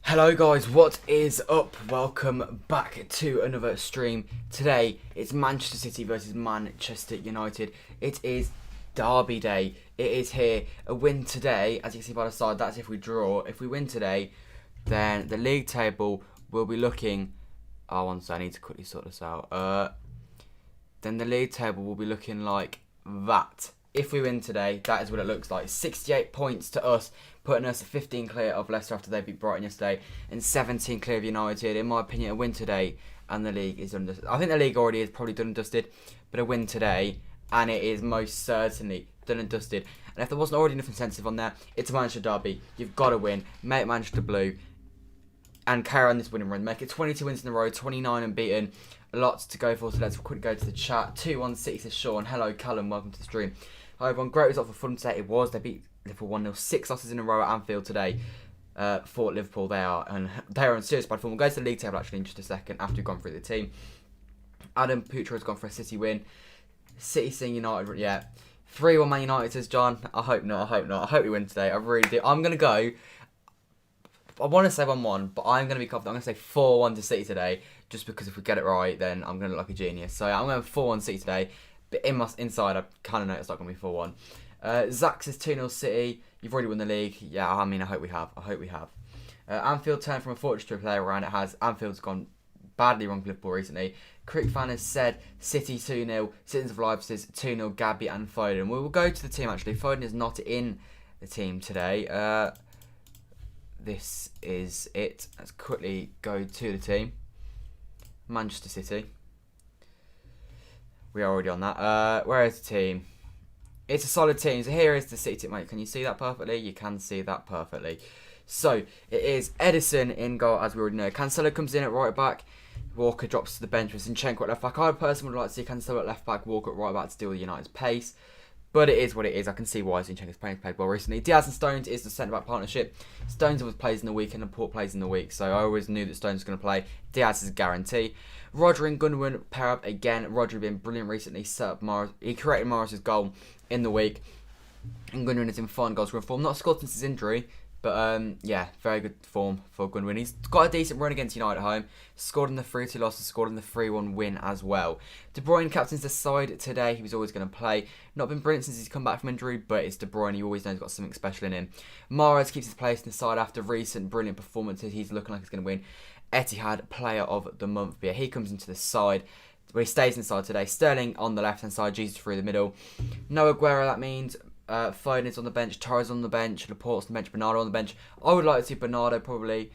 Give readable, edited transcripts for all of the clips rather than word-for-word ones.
Hello guys, what is up? Welcome back to another stream. Today it's Manchester City versus Manchester United. It is Derby Day. It is here. A win today, as you can see by the side, that's if we draw. If we win today, then the league table will be looking... Oh, one second, I need to quickly sort this out. Then the league table will be looking like that. If we win today, that is what it looks like. 68 points to us, putting us 15 clear of Leicester after they beat Brighton yesterday, and 17 clear of United. In my opinion, a win today, and the league is done and dusted. I think the league already is probably done and dusted, but a win today, and it is most certainly done and dusted. And if there wasn't already enough incentive on there, it's a Manchester derby. You've got to win, make Manchester blue, and carry on this winning run. Make it 22 wins in a row, 29 unbeaten. A lot to go for, so let's quickly go to the chat. 216 says Sean. Hello, Callum. Welcome to the stream. Hi, everyone. Great result for Fulham today. It was. They beat Liverpool 1-0. 6 losses in a row at Anfield today for Liverpool. They are on serious bad form. We'll go to the league table actually in just a second after we've gone through the team. Adam Putra has gone for a City win. City seeing United. Yeah. 3-1 Man United says John. I hope not. I hope we win today. I really do. I'm going to go... I want to say 1-1, but I'm going to be confident. I'm going to say 4-1 to City today, just because if we get it right, then I'm going to look like a genius. So I'm going to 4-1 City today, but inside, I kind of know it's not going to be 4-1. Zach says 2-0 City. You've already won the league. Yeah, I mean, I hope we have. Anfield turned from a fortress to a player around. It has. Anfield's gone badly wrong for Liverpool recently. Crick fan has said City 2-0. Citizens of Life says 2-0 Gabby and Foden. We will go to the team actually. Foden is not in the team today. This is it. Let's quickly go to the team. Manchester City. We are already on that. Where is the team? It's a solid team. So here is the City team. Mate, can you see that perfectly? You can see that perfectly. So it is Edison in goal, as we already know. Cancelo comes in at right back. Walker drops to the bench with Zinchenko at left back. I personally would like to see Cancelo at left back, Walker at right back to deal with United's pace. But it is what it is. I can see why Zinchenko's played well recently. Diaz and Stones is the centre-back partnership. Stones always plays in the week and Laporte plays in the week. So I always knew that Stones was going to play. Diaz is a guarantee. Roger and Gundogan pair up again. Roger been brilliant recently. Set up Morris. He created Morris's goal in the week. And Gundogan is in fine goal scoring form. Not scored since his injury. But yeah, very good form for Gundogan. He's got a decent run against United at home. Scored in the 3-2 loss and scored in the 3-1 win as well. De Bruyne captains the side today. He was always going to play. Not been brilliant since he's come back from injury, but it's De Bruyne. He always knows he's got something special in him. Mahrez keeps his place in the side after recent brilliant performances. He's looking like he's going to win Etihad Player of the Month. But yeah, he comes into the side. But he stays inside today. Sterling on the left-hand side. Jesus through the middle. No Aguero, that means... Foden is on the bench, Torres on the bench, Laporte's on the bench, Bernardo on the bench. I would like to see Bernardo probably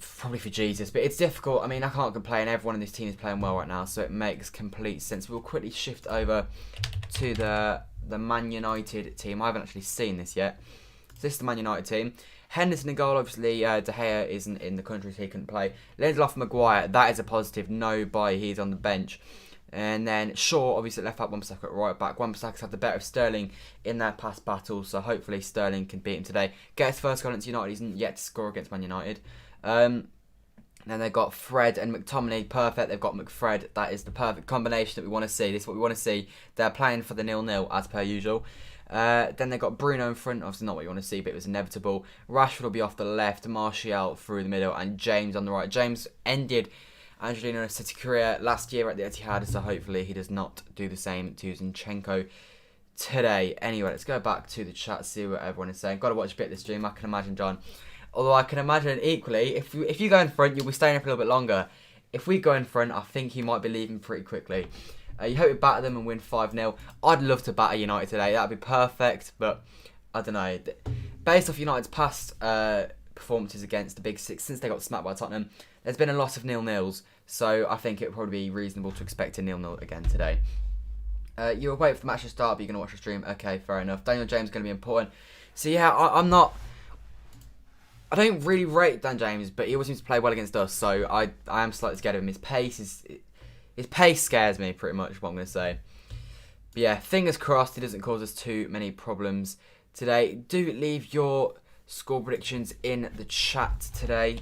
for Jesus, but it's difficult. I mean, I can't complain. Everyone in this team is playing well right now, so it makes complete sense. We'll quickly shift over to the Man United team. I haven't actually seen this yet. So this is the Man United team. Henderson in goal, obviously. De Gea isn't in the country, so he couldn't play. Lindelof and Maguire, that is a positive. No buy, he's on the bench. And then Shaw, obviously at left back, Wan-Bissaka at right back. Wan-Bissaka's had the better of Sterling in their past battles, so hopefully Sterling can beat him today. Get his first goal against United. He's not yet to score against Man United. Then they've got Fred and McTominay, perfect. They've got McFred. That is the perfect combination that we want to see. This is what we want to see. They're playing for the 0-0 as per usual. Then they've got Bruno in front. Obviously not what you want to see, but it was inevitable. Rashford will be off the left. Martial through the middle. And James on the right. James ended Angelino's City career last year at the Etihad, so hopefully he does not do the same to Zinchenko today. Anyway, let's go back to the chat, see what everyone is saying. Got to watch a bit of this stream, I can imagine, John. Although I can imagine equally, if you go in front, you'll be staying up a little bit longer. If we go in front, I think he might be leaving pretty quickly. You hope we batter them and win 5-0. I'd love to batter United today. That'd be perfect, but I don't know. Based off United's past performances against the Big Six, since they got smacked by Tottenham, there's been a lot of 0-0s, so I think it would probably be reasonable to expect a 0-0 again today. You're waiting for the match to start, but you're going to watch the stream. Okay, fair enough. Daniel James is going to be important. So yeah, I don't really rate Dan James, but he always seems to play well against us, so I am slightly scared of him. His pace scares me, pretty much, what I'm going to say. But yeah, fingers crossed he doesn't cause us too many problems today. Do leave your score predictions in the chat today.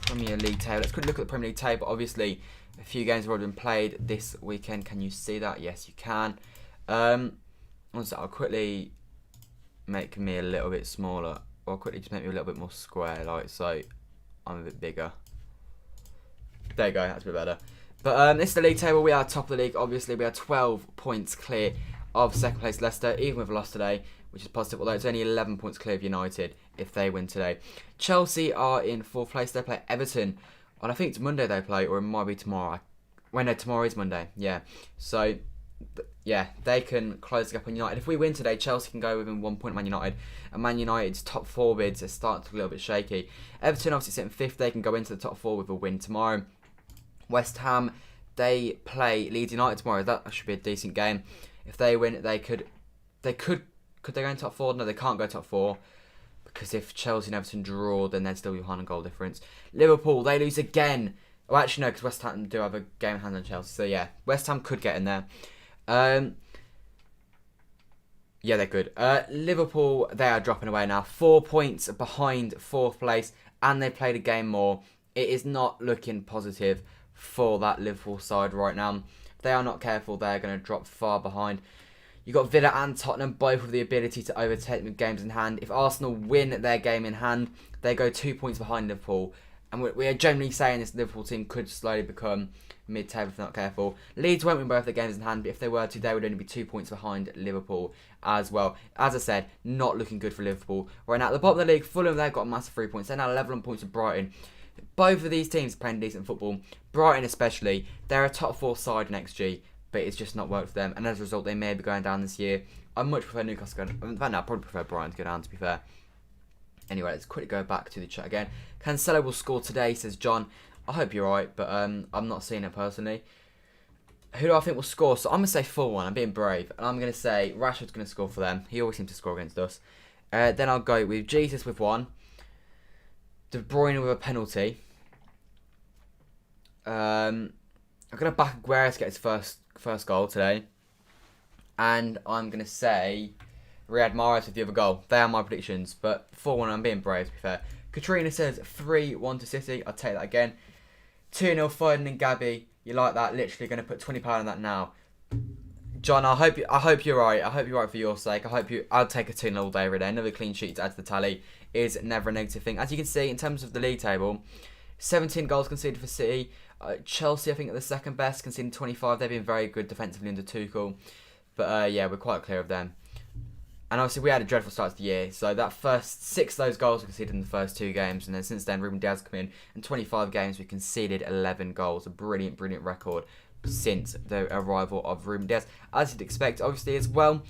Premier League table. Let's quickly look at the Premier League table. Obviously, a few games have already been played this weekend. Can you see that? Yes, you can. I'll quickly make me a little bit smaller. I'll quickly just make me a little bit more square, like so. I'm a bit bigger. There you go, that's a bit better. But this is the league table. We are top of the league. Obviously, we are 12 points clear of second place Leicester, even with a loss today, which is positive. Although it's only 11 points clear of United if they win today. Chelsea are in 4th place. They play Everton on, I think it's Monday they play, or it might be tomorrow. Well, no, tomorrow is Monday. Yeah. So, yeah, they can close the gap on United. If we win today, Chelsea can go within 1 point of Man United. And Man United's top 4 bids are starting to look a little bit shaky. Everton obviously sitting 5th. They can go into the top 4 with a win tomorrow. West Ham, they play Leeds United tomorrow. That should be a decent game. If they win, could they go in top 4? No, they can't go top 4. Because if Chelsea and Everton draw, then they'd still be behind a goal difference. Liverpool, they lose again. Oh, actually, no, because West Ham do have a game in hand on Chelsea. So, yeah, West Ham could get in there. Yeah, they're good. Liverpool, they are dropping away now. 4 points behind 4th place. And they played a game more. It is not looking positive for that Liverpool side right now. If they are not careful, they're going to drop far behind. You've got Villa and Tottenham, both with the ability to overtake with games in hand. If Arsenal win their game in hand, they go 2 points behind Liverpool. And we are generally saying this Liverpool team could slowly become mid-table if they're not careful. Leeds won't win both their games in hand, but if they were to, they would only be 2 points behind Liverpool as well. As I said, not looking good for Liverpool. Right now, at the bottom of the league, Fulham, they've got a massive 3 points. They're now level on points with Brighton. Both of these teams are playing decent football. Brighton especially, they're a top 4 side in XG, but it's just not worked for them. And as a result, they may be going down this year. I much prefer Newcastle going. In fact, no, I probably prefer Brighton to go down, to be fair. Anyway, let's quickly go back to the chat again. Cancelo will score today, says John. I hope you're right, but I'm not seeing it personally. Who do I think will score? So I'm going to say 4-1. I'm being brave. And I'm going to say Rashford's going to score for them. He always seems to score against us. Then I'll go with Jesus with 1. De Bruyne with a penalty. I'm going to back Aguero to get his first goal today. And I'm going to say Riyad Mahrez with the other goal. They are my predictions. But 4-1, I'm being brave, to be fair. Katrina says 3-1 to City. I'll take that again. 2-0 Foden and Gabby. You like that? Literally going to put £20 on that now. John, I hope you're right. I hope you're right for your sake. I'll take a 2-0 all day every day. Another clean sheet to add to the tally is never a negative thing. As you can see, in terms of the league table, 17 goals conceded for City. Chelsea, I think, are the second best, conceding 25. They've been very good defensively under Tuchel. But yeah, we're quite clear of them. And obviously, we had a dreadful start to the year. So that first 6 of those goals were conceded in the first 2 games. And then since then, Ruben Dias come in. In 25 games, we conceded 11 goals. A brilliant, brilliant record since the arrival of Ruben Dias. As you'd expect, obviously, as well.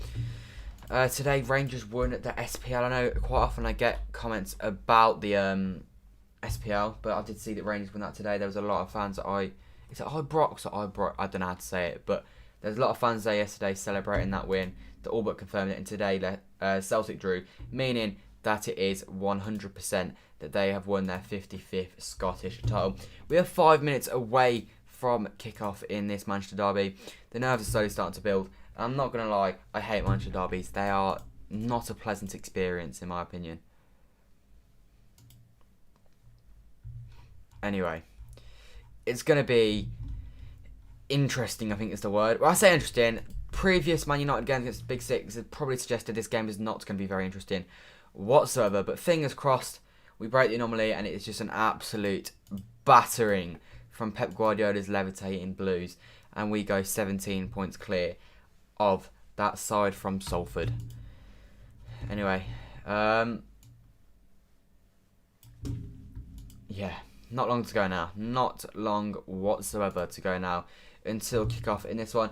Today, Rangers won the SPL. I know quite often I get comments about the SPL. But I did see that Rangers won that today. There was a lot of fans that Is it Ibrox or Ibrox? I don't know how to say it. But there's a lot of fans there yesterday celebrating that win. That all but confirmed it, and today Celtic drew, meaning that it is 100% that they have won their 55th Scottish title. We are 5 minutes away from kick-off in this Manchester derby. The nerves are slowly starting to build. I'm not going to lie, I hate Manchester derbies. They are not a pleasant experience, in my opinion. Anyway, it's going to be interesting, I think is the word. Well, I say interesting. Previous Man United games against the Big Six have probably suggested this game is not going to be very interesting whatsoever. But fingers crossed, we break the anomaly and it's just an absolute battering from Pep Guardiola's levitating Blues. And we go 17 points clear of that side from Salford. Anyway, yeah, not long to go now. Not long whatsoever to go now until kick-off in this one.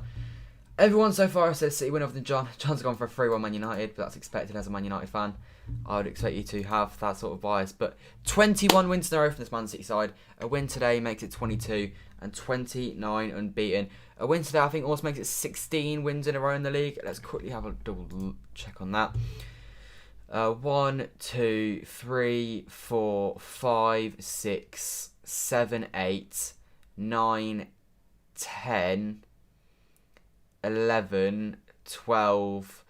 Everyone so far says City win over than John. John's gone for a 3-1 Man United, but that's expected as a Man United fan. I would expect you to have that sort of bias. But 21 wins in a row from this Man City side. A win today makes it 22 and 29 unbeaten. A win today, I think, also makes it 16 wins in a row in the league. Let's quickly have a double check on that. 1, 2, 3, 4, 5, 6, 7, 8, 9, 10... 11, 12,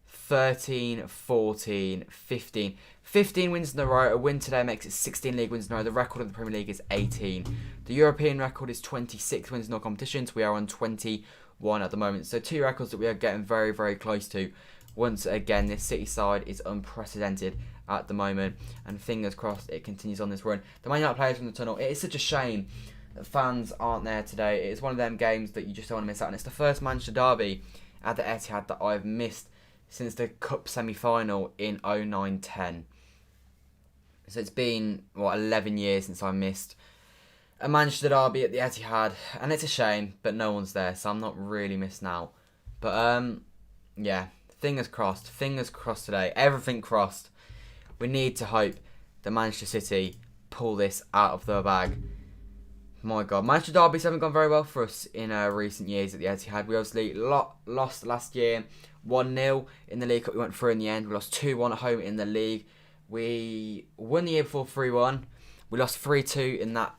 13, 14, 15. 15 wins in a row. A win today makes it 16 league wins in a row. The record in the Premier League is 18. The European record is 26 wins in all competitions. We are on 21 at the moment. So 2 records that we are getting very, very close to once again. This City side is unprecedented at the moment, and fingers crossed it continues on this run. The Man United players from the tunnel. It is such a shame that fans aren't there today. It is one of them games that you just don't want to miss out, and it's the first Manchester derby at the Etihad that I've missed since the Cup semi-final in 09-10. So it's been, 11 years since I missed a Manchester derby at the Etihad, and it's a shame, but no one's there, so I'm not really missed now. But, yeah, fingers crossed today, everything crossed. We need to hope that Manchester City pull this out of the bag. My God, Manchester derbies haven't gone very well for us in recent years at the Etihad. We obviously lost last year 1-0 in the League Cup. We went through in the end. We lost 2-1 at home in the league. We won the year before 3-1. We lost 3-2 in that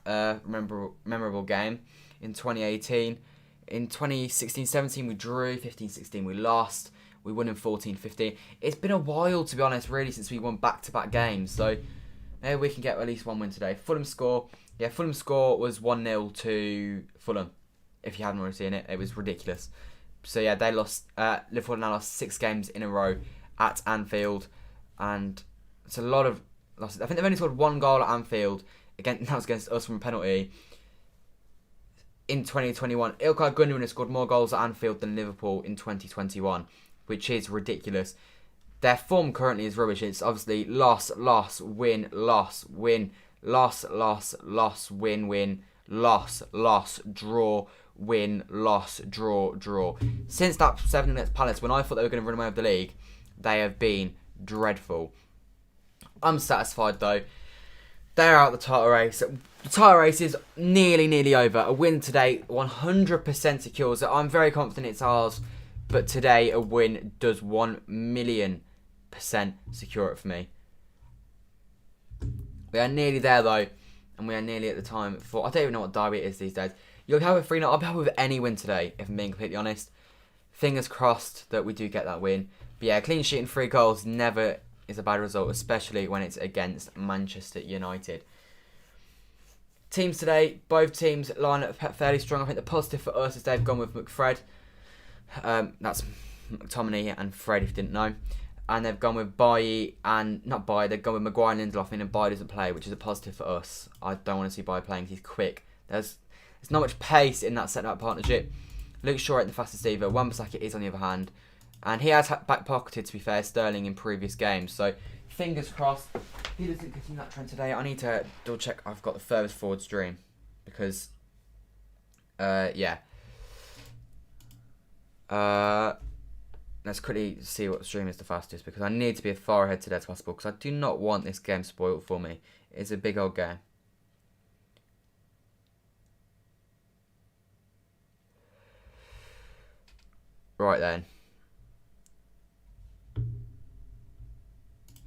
memorable game in 2018. In 2016-17 we drew. 15-16 we lost. We won in 14-15. It's been a while, to be honest, really, since we won back-to-back games. So maybe we can get at least one win today. Fulham score was 1-0 to Fulham. If you haven't already seen it, it was ridiculous. So yeah, they lost. Liverpool now lost 6 games in a row at Anfield, and it's a lot of losses. I think they've only scored 1 goal at Anfield. Again, that was against us from a penalty. In 2021, Ilkay Gundogan has scored more goals at Anfield than Liverpool in 2021, which is ridiculous. Their form currently is rubbish. It's obviously loss, win, loss, win, loss, win, loss, draw, win, loss, draw. Since that 7-0 against Palace, when I thought they were going to run away with the league, they have been dreadful. I'm satisfied though. They're out of the title race. The title race is nearly over. A win today 100% secures it. I'm very confident it's ours, but today a win does 1,000,000% secure it for me. We are nearly there though, and we are nearly at the time for, I don't even know what derby it is these days. You'll have a 3-0. I'll be happy with any win today, if I'm being completely honest. Fingers crossed that we do get that win. But yeah, clean sheet and 3 goals never is a bad result, especially when it's against Manchester United. Teams today, both teams line up fairly strong. I think the positive for us is they've gone with McFred. That's McTominay and Fred, if you didn't know. And they've gone with Bailly and, not Bailly, they've gone with Maguire and Lindelof, and Bailly doesn't play, which is a positive for us. I don't want to see Bailly playing, he's quick. There's not much pace in that centre-back partnership. Luke Shaw ain't the fastest either. Wan-Bissaka is on the other hand. And he has back-pocketed, to be fair, Sterling in previous games. So, fingers crossed, he doesn't continue that trend today. I need to double-check I've got the furthest forward stream. Because, yeah. Let's quickly see what stream is the fastest, because I need to be as far ahead today as possible, because I do not want this game spoiled for me. It's a big old game. Right then.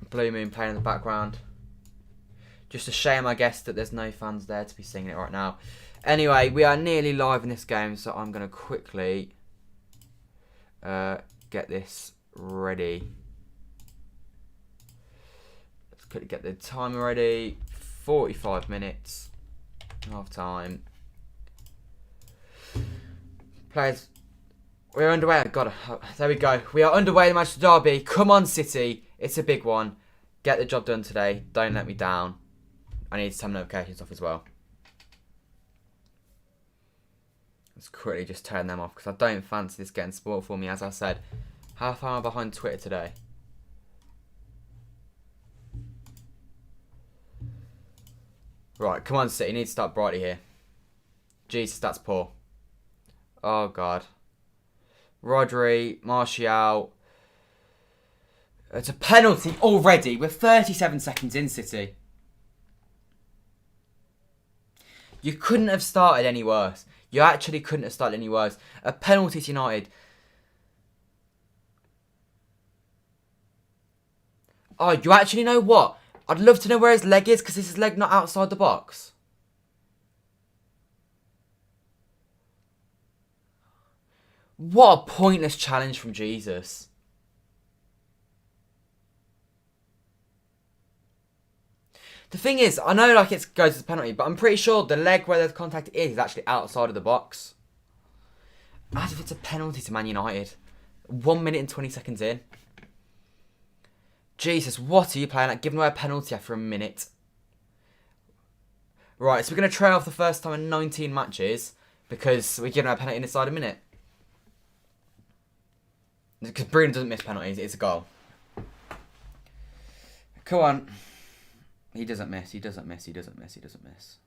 Blue Moon playing in the background. Just a shame, I guess, that there's no fans there to be singing it right now. Anyway, we are nearly live in this game, so I'm going to quickly get this ready. Let's quickly get the timer ready. 45 minutes. Half time. Players, we're underway. God, there we go. We are underway in the Manchester derby. Come on, City. It's a big one. Get the job done today. Don't let me down. I need to turn notifications off as well. Let's quickly just turn them off, because I don't fancy this getting spoiled for me. As I said, how far am I behind Twitter today? Right, come on, City. You need to start brightly here. Jesus, that's poor. Oh, God. Rodri, Martial. It's a penalty already. We're 37 seconds in, City. You couldn't have started any worse. You actually couldn't have started any worse. A penalty to United. Oh, you actually know what? I'd love to know where his leg is, because is his leg not outside the box? What a pointless challenge from Jesus. The thing is, I know like it goes as a penalty, but I'm pretty sure the leg where the contact is actually outside of the box. As if it's a penalty to Man United. 1 minute and 20 seconds in. Jesus, what are you playing at? Giving away a penalty after a minute. Right, so we're going to trail off the first time in 19 matches because we're giving away a penalty inside a minute. Because Bruno doesn't miss penalties, it's a goal. Come on. He doesn't miss, he doesn't miss, he doesn't miss, he doesn't miss.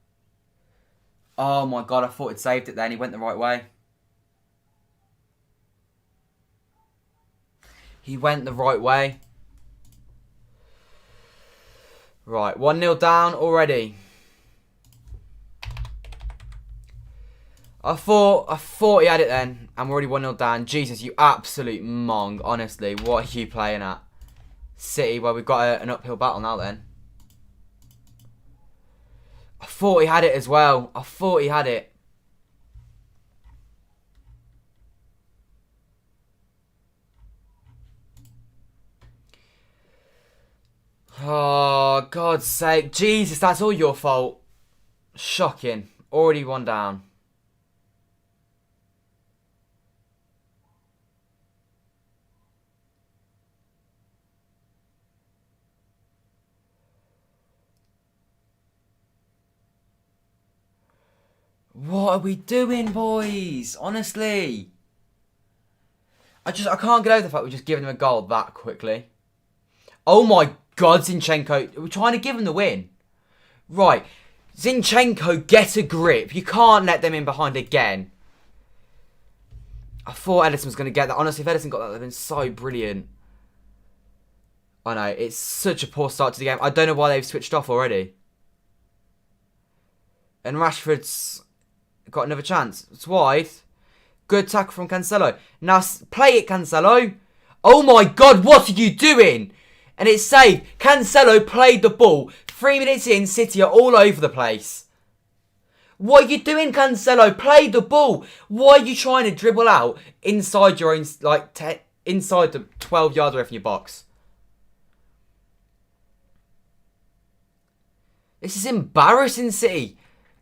Oh my god, I thought he'd saved it then. He went the right way. He went the right way. Right, 1-0 down already. I thought he had it then. I'm already 1-0 down. Jesus, you absolute mong. Honestly, what are you playing at? City, well, we've got an uphill battle now then. I thought he had it as well. I thought he had it. Oh, God's sake. Jesus, that's all your fault. Shocking. Already 1 down. What are we doing, boys? Honestly. I can't get over the fact we're just giving them a goal that quickly. Oh my God, Zinchenko. We're trying to give him the win. Right. Zinchenko, get a grip. You can't let them in behind again. I thought Edison was going to get that. Honestly, if Edison got that, that would have been so brilliant. I know. It's such a poor start to the game. I don't know why they've switched off already. And Rashford's got another chance. It's wide. Good tackle from Cancelo. Now play it, Cancelo. Oh my God, what are you doing? And it's saved. Cancelo played the ball. 3 minutes in, City are all over the place. What are you doing, Cancelo? Play the ball. Why are you trying to dribble out inside your own, inside the 12 yards away from your box? This is embarrassing, City.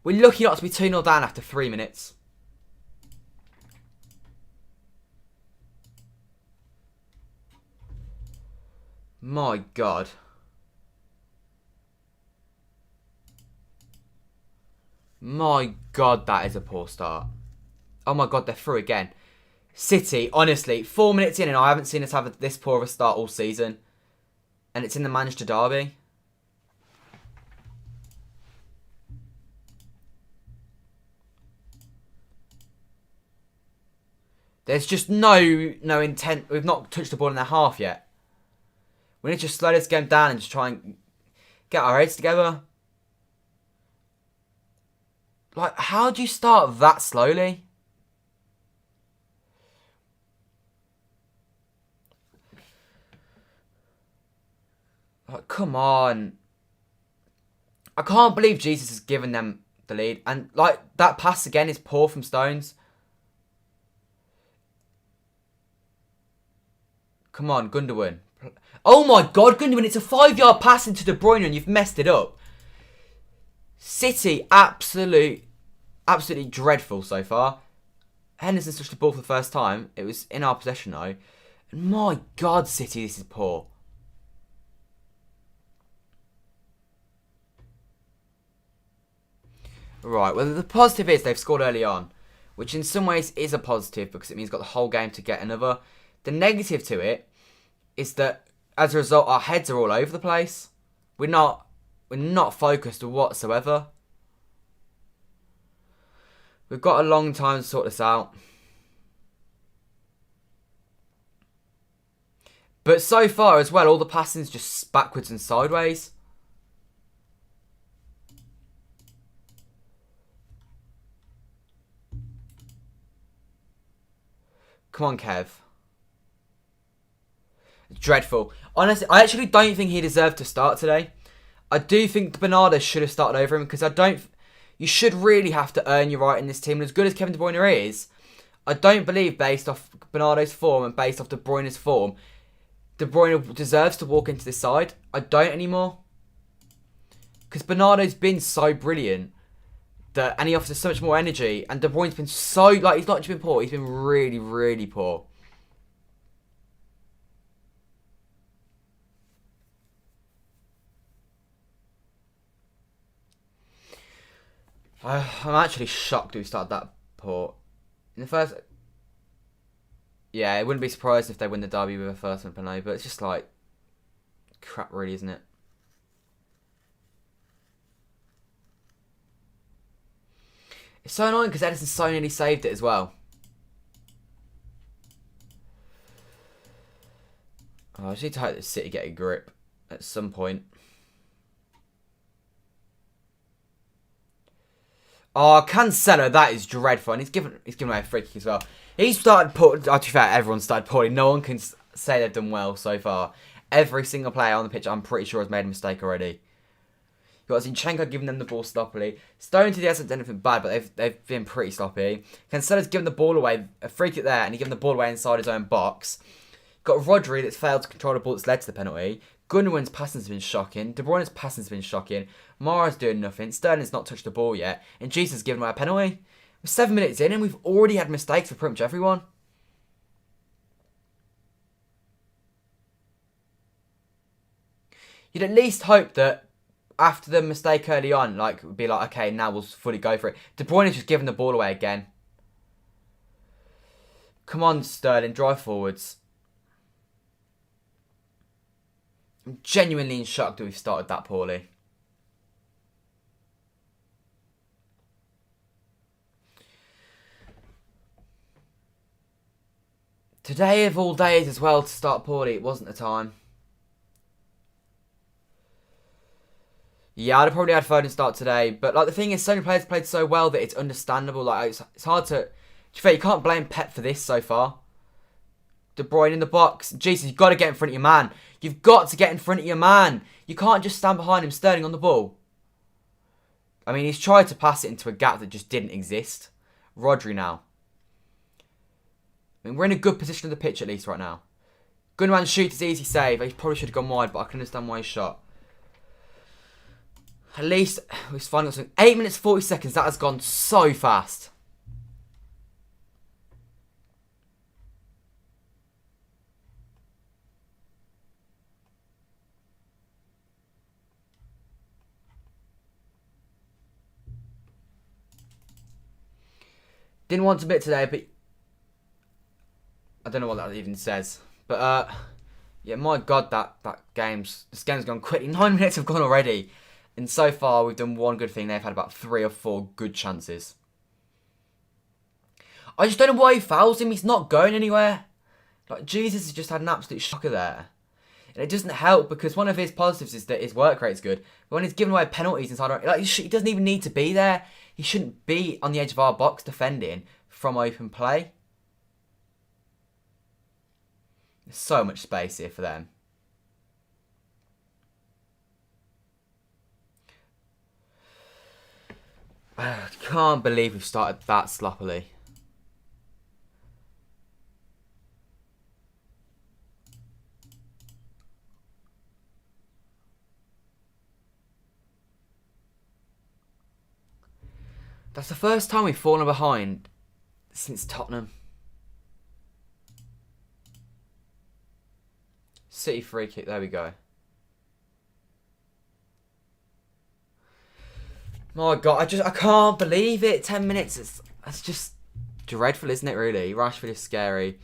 We're lucky not to be 2-0 down after 3 minutes. My God. My God, that is a poor start. Oh my God, they're through again. City, honestly, 4 minutes in and I haven't seen us have this poor of a start all season. And it's in the Manchester derby. There's just no intent. We've not touched the ball in their half yet. We need to just slow this game down and just try and get our heads together. Like, how do you start that slowly? Like, come on. I can't believe Jesus has given them the lead. And, like, that pass again is poor from Stones. Come on, Gundogan. Oh my God, Gundogan, it's a 5-yard pass into De Bruyne and you've messed it up. City, absolutely dreadful so far. Henderson's touched the ball for the first time. It was in our possession though. And my God, City, this is poor. Right, well the positive is they've scored early on. Which in some ways is a positive because it means we've got the whole game to get another. The negative to it is that as a result our heads are all over the place. We're not focused whatsoever. We've got a long time to sort this out. But so far as well, all the passing's just backwards and sideways. Come on, Kev. Dreadful. Honestly, I actually don't think he deserved to start today. I do think Bernardo should have started over him because you should really have to earn your right in this team. And as good as Kevin De Bruyne is, I don't believe based off Bernardo's form and based off De Bruyne's form, De Bruyne deserves to walk into this side. I don't anymore. Because Bernardo's been so brilliant and he offers so much more energy. And De Bruyne's been so, he's not just been poor, he's been really, really poor. I'm actually shocked we started that poor. In the first... Yeah, it wouldn't be surprised if they win the derby with a first one penalty, but it's just like... crap really, isn't it? It's so annoying because Edison so nearly saved it as well. Oh, I just need to hope that City get a grip at some point. Oh, Cancelo, that is dreadful. And he's given away a free kick as well. He's started put. To be fair, everyone started poorly. No one can say they've done well so far. Every single player on the pitch, I'm pretty sure, has made a mistake already. You've got Zinchenko giving them the ball sloppily. Stone today hasn't done anything bad, but they've been pretty sloppy. Cancelo's given the ball away, a free kick there, and he given the ball away inside his own box. Got Rodri that's failed to control the ball that's led to the penalty. Gundogan's passing's been shocking. De Bruyne's passing's been shocking. Mara's doing nothing. Sterling's not touched the ball yet. And Jesus has given away a penalty. We're 7 minutes in and we've already had mistakes for pretty much everyone. You'd at least hope that after the mistake early on, like, would be like, okay, now we'll fully go for it. De Bruyne's just giving the ball away again. Come on, Sterling, drive forwards. I'm genuinely in shock that we've started that poorly. Today of all days as well to start poorly, it wasn't the time. Yeah, I'd have probably had Foden start today, but like the thing is, so many players played so well that it's understandable. Like it's hard to... You can't blame Pep for this so far. De Bruyne in the box. Jesus, you've got to get in front of your man. You've got to get in front of your man. You can't just stand behind him, Sterling on the ball. I mean, he's tried to pass it into a gap that just didn't exist. Rodri now. I mean, we're in a good position of the pitch at least right now. Gundogan shoots, it's easy save. He probably should have gone wide, but I can understand why he shot. At least we've finally got something. 8 minutes 40 seconds. That has gone so fast. Didn't want to bit today, but I don't know what that even says. But yeah, my God, this game's gone quickly. 9 minutes have gone already, and so far we've done one good thing. They've had about 3 or 4 good chances. I just don't know why he fouls him. He's not going anywhere. Like Jesus has just had an absolute shocker there, and it doesn't help because one of his positives is that his work rate's good. But when he's giving away penalties inside, like he doesn't even need to be there. He shouldn't be on the edge of our box defending from open play. There's so much space here for them. I can't believe we've started that sloppily. That's the first time we've fallen behind since Tottenham. City free kick, there we go. My God, I can't believe it. 10 minutes, that's just dreadful, isn't it, really? Rashford is scary.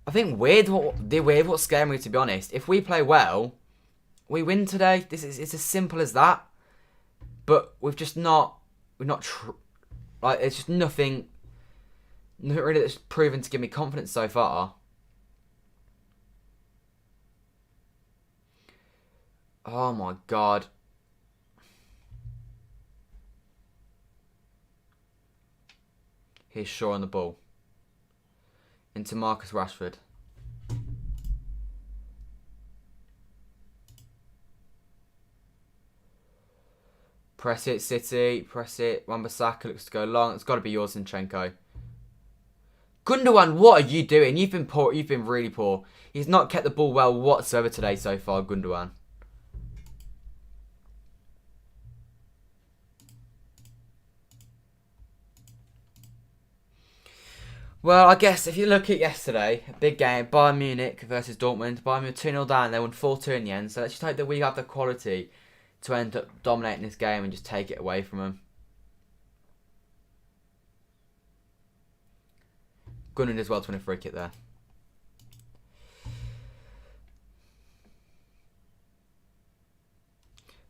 I think what's scaring me, to be honest. If we play well, we win today. It's as simple as that. But it's just nothing really that's proven to give me confidence so far. Oh my God. Here's Shaw on the ball. Into Marcus Rashford. Press it, City. Press it. Wan-Bissaka looks to go long. It's got to be yours, Zinchenko. Gundogan, what are you doing? You've been poor. You've been really poor. He's not kept the ball well whatsoever today so far, Gundogan. Well, I guess if you look at yesterday, a big game, Bayern Munich versus Dortmund. Bayern were 2-0 down. They won 4-2 in the end. So let's just hope that we have the quality to end up dominating this game and just take it away from them. Gunning as well to win a free kick there.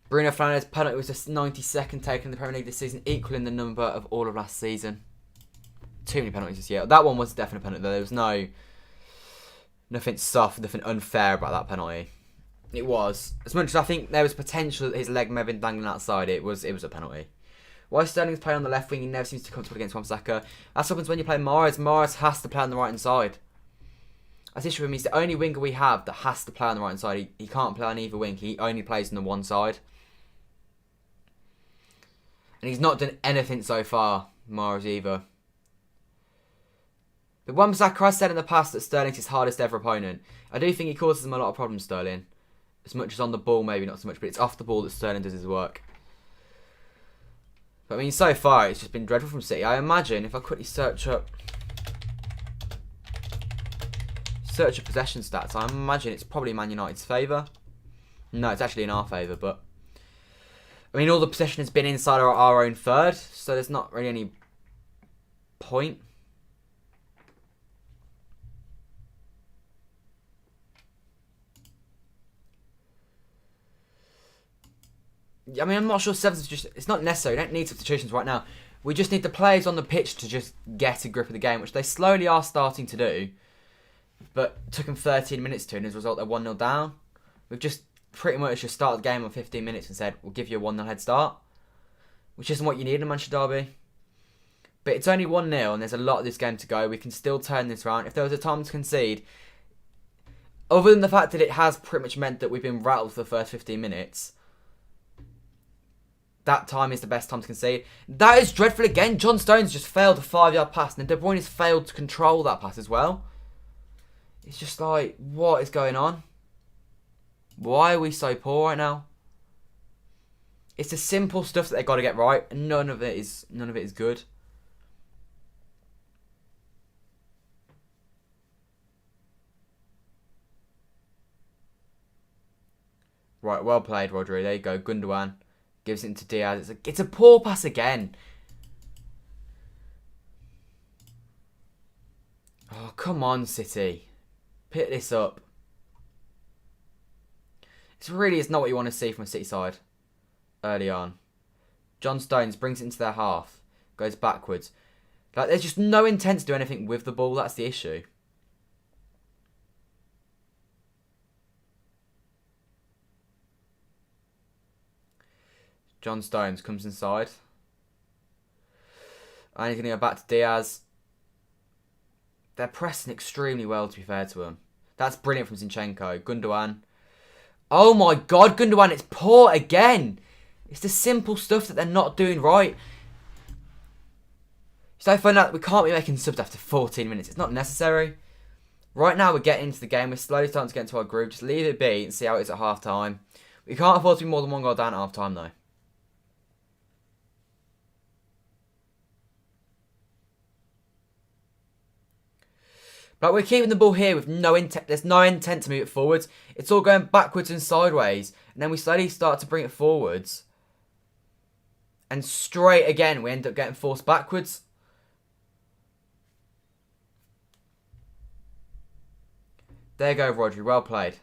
Bruno Fernandes' penalty was the 92nd taken in the Premier League this season, equaling the number of all of last season. Too many penalties this year. That one was a definite penalty though. There was nothing soft, nothing unfair about that penalty. It was. As much as I think there was potential that his leg may have been dangling outside, it was a penalty. Why Sterling's playing on the left wing, he never seems to be comfortable against Wan-Bissaka. That's what happens when you play Mahrez. Mahrez has to play on the right hand side. That's the issue with him. He's the only winger we have that has to play on the right hand side. He can't play on either wing. He only plays on the one side. And he's not done anything so far, Mahrez either. But Wan-Bissaka has said in the past that Sterling's his hardest ever opponent. I do think he causes him a lot of problems, Sterling. As much as on the ball, maybe not so much, but it's off the ball that Sterling does his work. But I mean, so far, it's just been dreadful from City. I imagine, if I quickly search up possession stats, I imagine it's probably Man United's favour. No, it's actually in our favour, but I mean, all the possession has been inside our own third, so there's not really any point. I mean, I'm not sure substitutions. It's not necessary. We don't need substitutions right now. We just need the players on the pitch to just get a grip of the game, which they slowly are starting to do. But it took them 13 minutes to, and as a result, they're 1-0 down. We've just pretty much just started the game on 15 minutes and said, we'll give you a 1-0 head start. Which isn't what you need in a Manchester derby. But it's only 1-0, and there's a lot of this game to go. We can still turn this around. If there was a time to concede, other than the fact that it has pretty much meant that we've been rattled for the first 15 minutes, that time is the best time to concede. That is dreadful again. John Stones just failed a 5-yard pass, and De Bruyne has failed to control that pass as well. It's just like, what is going on? Why are we so poor right now? It's the simple stuff that they've got to get right, and none of it is good. Right, well played, Rodri. There you go, Gundogan. Gives it to Diaz. It's a poor pass again. Oh, come on, City. Pick this up. This really is not what you want to see from a City side early on. John Stones brings it into their half. Goes backwards. Like, there's just no intent to do anything with the ball. That's the issue. John Stones comes inside. And he's going to go back to Diaz. They're pressing extremely well, to be fair to them. That's brilliant from Zinchenko. Gundogan. Oh my God, Gundogan, it's poor again. It's the simple stuff that they're not doing right. So I find out that we can't be making subs after 14 minutes. It's not necessary. Right now, we're getting into the game. We're slowly starting to get into our groove. Just leave it be and see how it is at half time. We can't afford to be more than one goal down at half time, though. But we're keeping the ball here with no intent. There's no intent to move it forwards. It's all going backwards and sideways. And then we slowly start to bring it forwards. And straight again, we end up getting forced backwards. There you go, Rodri. Well played.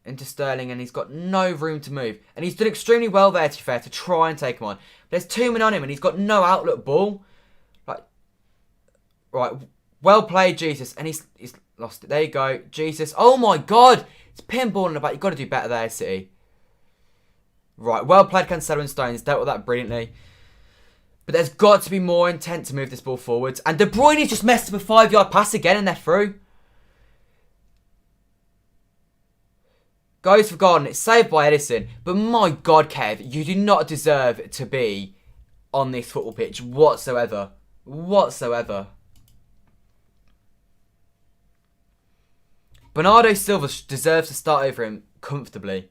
Into Sterling, and he's got no room to move. And he's done extremely well there, to be fair, to try and take him on. There's 2 men on him, and he's got no outlet ball. Right, well played, Jesus. And he's lost it. There you go, Jesus. Oh my God, it's pinball in the back. You've got to do better there, City. Right, well played, Cancelo and Stones. Dealt with that brilliantly. But there's got to be more intent to move this ball forwards. And De Bruyne just messed up a 5-yard pass again, and they're through. Goes for Garden. It's saved by Edison. But my God, Kev, you do not deserve to be on this football pitch whatsoever. Whatsoever. Bernardo Silva deserves to start over him comfortably.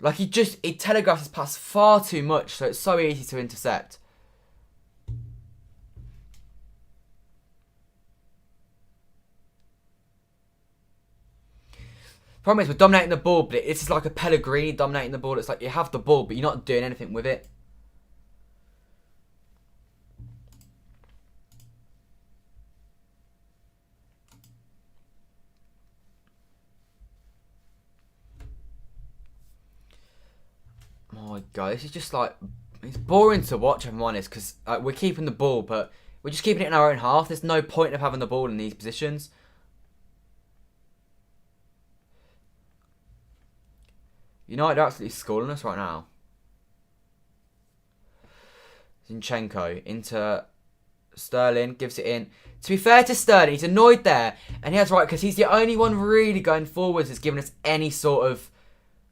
Like, he telegraphs his pass far too much, so it's so easy to intercept. Problem is, we're dominating the ball, but it's like a Pellegrini dominating the ball. It's like you have the ball, but you're not doing anything with it. Oh my God, this is just like, it's boring to watch, if I'm honest, because we're keeping the ball, but we're just keeping it in our own half. There's no point of having the ball in these positions. United are absolutely schooling us right now. Zinchenko into Sterling, gives it in. To be fair to Sterling, he's annoyed there, and he has right, because he's the only one really going forwards that's giving us any sort of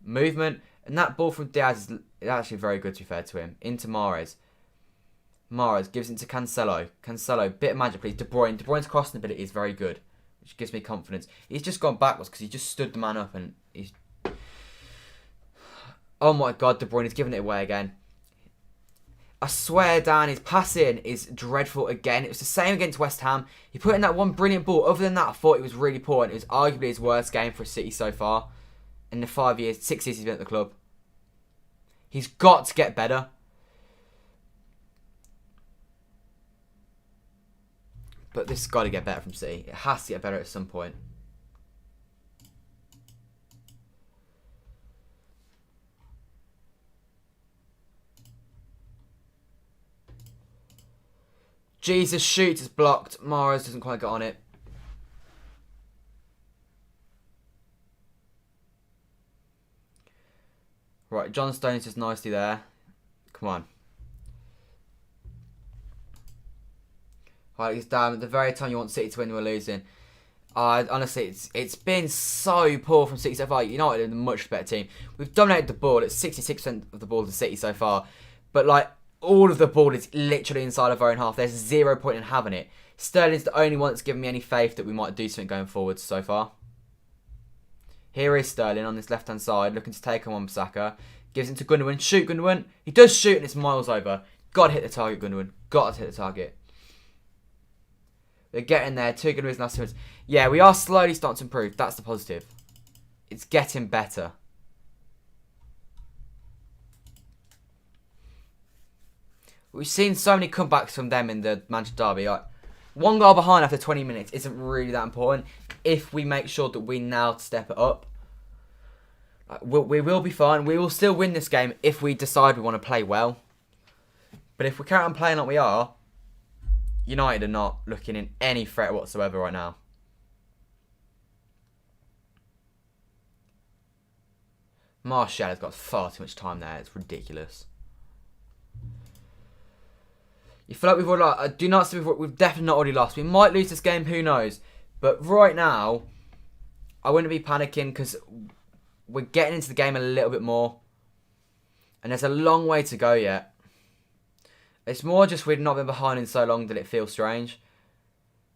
movement. And that ball from Diaz is actually very good, to be fair to him. Into Mahrez. Mahrez gives it to Cancelo. Cancelo, bit of magic, please. De Bruyne. De Bruyne's crossing ability is very good, which gives me confidence. He's just gone backwards because he just stood the man up and he's... Oh my God, De Bruyne is giving it away again. I swear, Dan, his passing is dreadful again. It was the same against West Ham. He put in that one brilliant ball. Other than that, I thought it was really poor, and it was arguably his worst game for City so far. In the 6 years he's been at the club. He's got to get better. But this has got to get better from City. It has to get better at some point. Jesus shoots, is blocked. Mahrez doesn't quite get on it. Right, John Stones just nicely there. Come on. Right, he's down at the very time you want City to win, we're losing. Honestly, it's been so poor from City so far. United are a much better team. We've dominated the ball. It's 66% of the ball to City so far. But, like, all of the ball is literally inside of our own half. There's 0 point in having it. Sterling's the only one that's given me any faith that we might do something going forward so far. Here is Sterling on this left-hand side, looking to take on Wan-Bissaka. Gives it to Gundogan. Shoot, Gundogan. He does shoot, and it's miles over. Got to hit the target, Gundogan. Got to hit the target. They're getting there. 2 Gundogan's last minutes. Yeah, we are slowly starting to improve. That's the positive. It's getting better. We've seen so many comebacks from them in the Manchester derby. Like, 1 goal behind after 20 minutes isn't really that important if we make sure that we now step it up. We will be fine. We will still win this game if we decide we want to play well. But if we carry on playing like we are, United are not looking in any threat whatsoever right now. Martial has got far too much time there. It's ridiculous. You feel like we've already lost. I do not say we've definitely not already lost. We might lose this game, who knows. But right now, I wouldn't be panicking because we're getting into the game a little bit more. And there's a long way to go yet. It's more just we've not been behind in so long that it feels strange.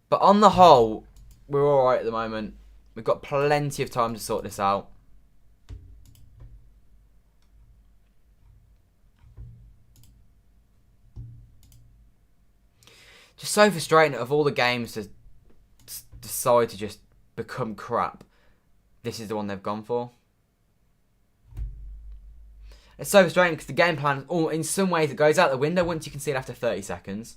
But on the whole, we're alright at the moment. We've got plenty of time to sort this out. Just so frustrating of all the games to decide to just become crap. This is the one they've gone for. It's so frustrating because the game plan, in some ways, it goes out the window once you can see it after 30 seconds.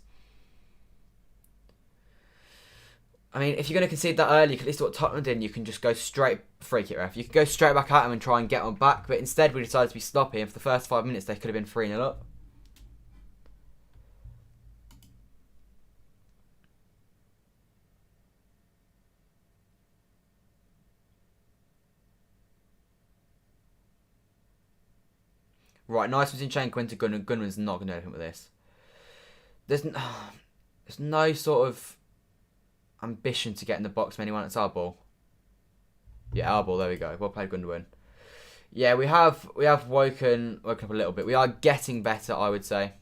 I mean, if you're going to concede that early, at least what Tottenham did, you can just go straight free kick ref. You can go straight back at him and try and get on back, but instead we decided to be sloppy, and for the first 5 minutes they could have been 3-0 up. Right, nice from Zinchenko into Gundogan. Gundogan's not going to do anything with this. There's no sort of ambition to get in the box from anyone. It's our ball. Yeah, our ball. There we go. Well played, Gundogan. Yeah, we have woken up a little bit. We are getting better, I would say.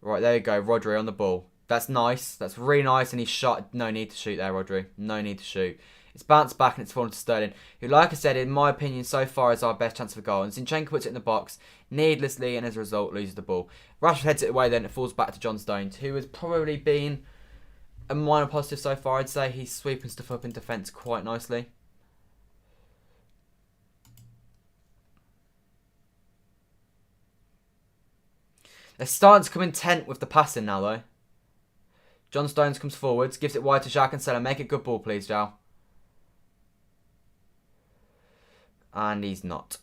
Right, there you go. Rodri on the ball. That's nice. That's really nice. And he shot. No need to shoot there, Rodri. No need to shoot. It's bounced back and it's fallen to Sterling, who, like I said, in my opinion, so far is our best chance of a goal. And Zinchenko puts it in the box needlessly and as a result loses the ball. Rashford heads it away then. It falls back to John Stones, who has probably been a minor positive so far, I'd say. He's sweeping stuff up in defence quite nicely. They're starting to come intent with the passing now, though. John Stones comes forwards, gives it wide to Jacques Cancelo. Make it a good ball, please, Jao. And he's not.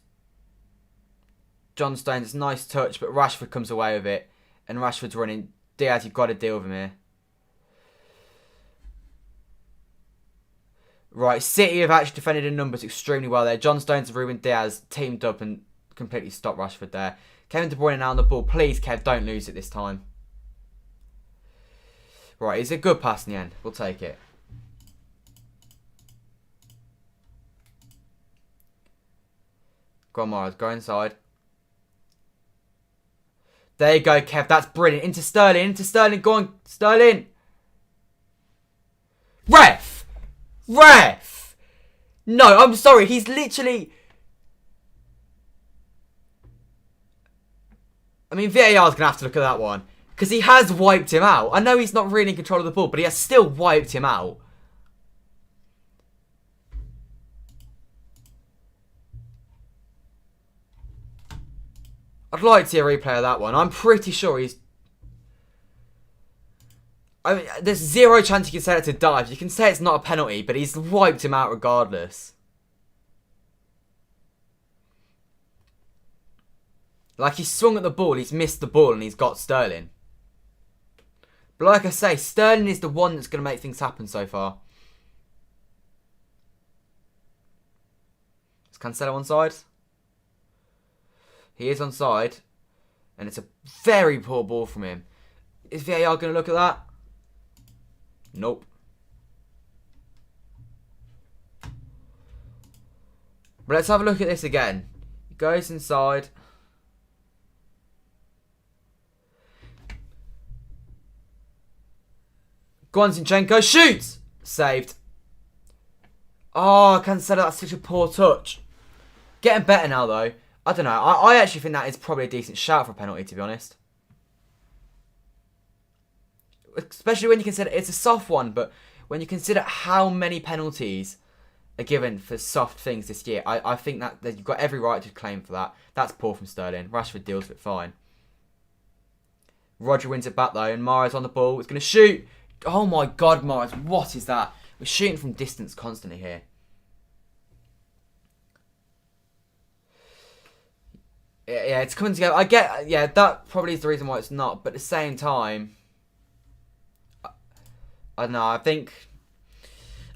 John Stones, nice touch, but Rashford comes away with it. And Rashford's running. Diaz, you've got to deal with him here. Right, City have actually defended in numbers extremely well there. John Stones and Ruben Diaz teamed up and completely stopped Rashford there. Kevin De Bruyne now on the ball. Please, Kev, don't lose it this time. Right, it's a good pass in the end. We'll take it. Go on, Morris. Go inside. There you go, Kev. That's brilliant. Into Sterling. Into Sterling. Go on, Sterling. Ref! Ref! No, I'm sorry. He's literally... I mean, VAR's going to have to look at that one. Because he has wiped him out. I know he's not really in control of the ball, but he has still wiped him out. I'd like to see a replay of that one. I'm pretty sure he's... I mean, there's zero chance you can say it to dive. You can say it's not a penalty, but he's wiped him out regardless. Like, he swung at the ball, he's missed the ball, and he's got Sterling. But like I say, Sterling is the one that's going to make things happen so far. Is Cancelo onside? He is onside. And it's a very poor ball from him. Is VAR going to look at that? Nope. But let's have a look at this again. He goes inside. Go on, Zinchenko. Shoots! Saved. Oh, Cancelo, that's such a poor touch. Getting better now, though. I don't know. I actually think that is probably a decent shout for a penalty, to be honest. Especially when you consider it's a soft one, but when you consider how many penalties are given for soft things this year, I think that you've got every right to claim for that. That's poor from Sterling. Rashford deals with it fine. Rodri wins it back, though, and Mahrez on the ball. He's going to shoot. Oh my God, Mahrez, what is that? We're shooting from distance constantly here. Yeah, it's coming together. I get, yeah, that probably is the reason why it's not. But at the same time, I don't know. I think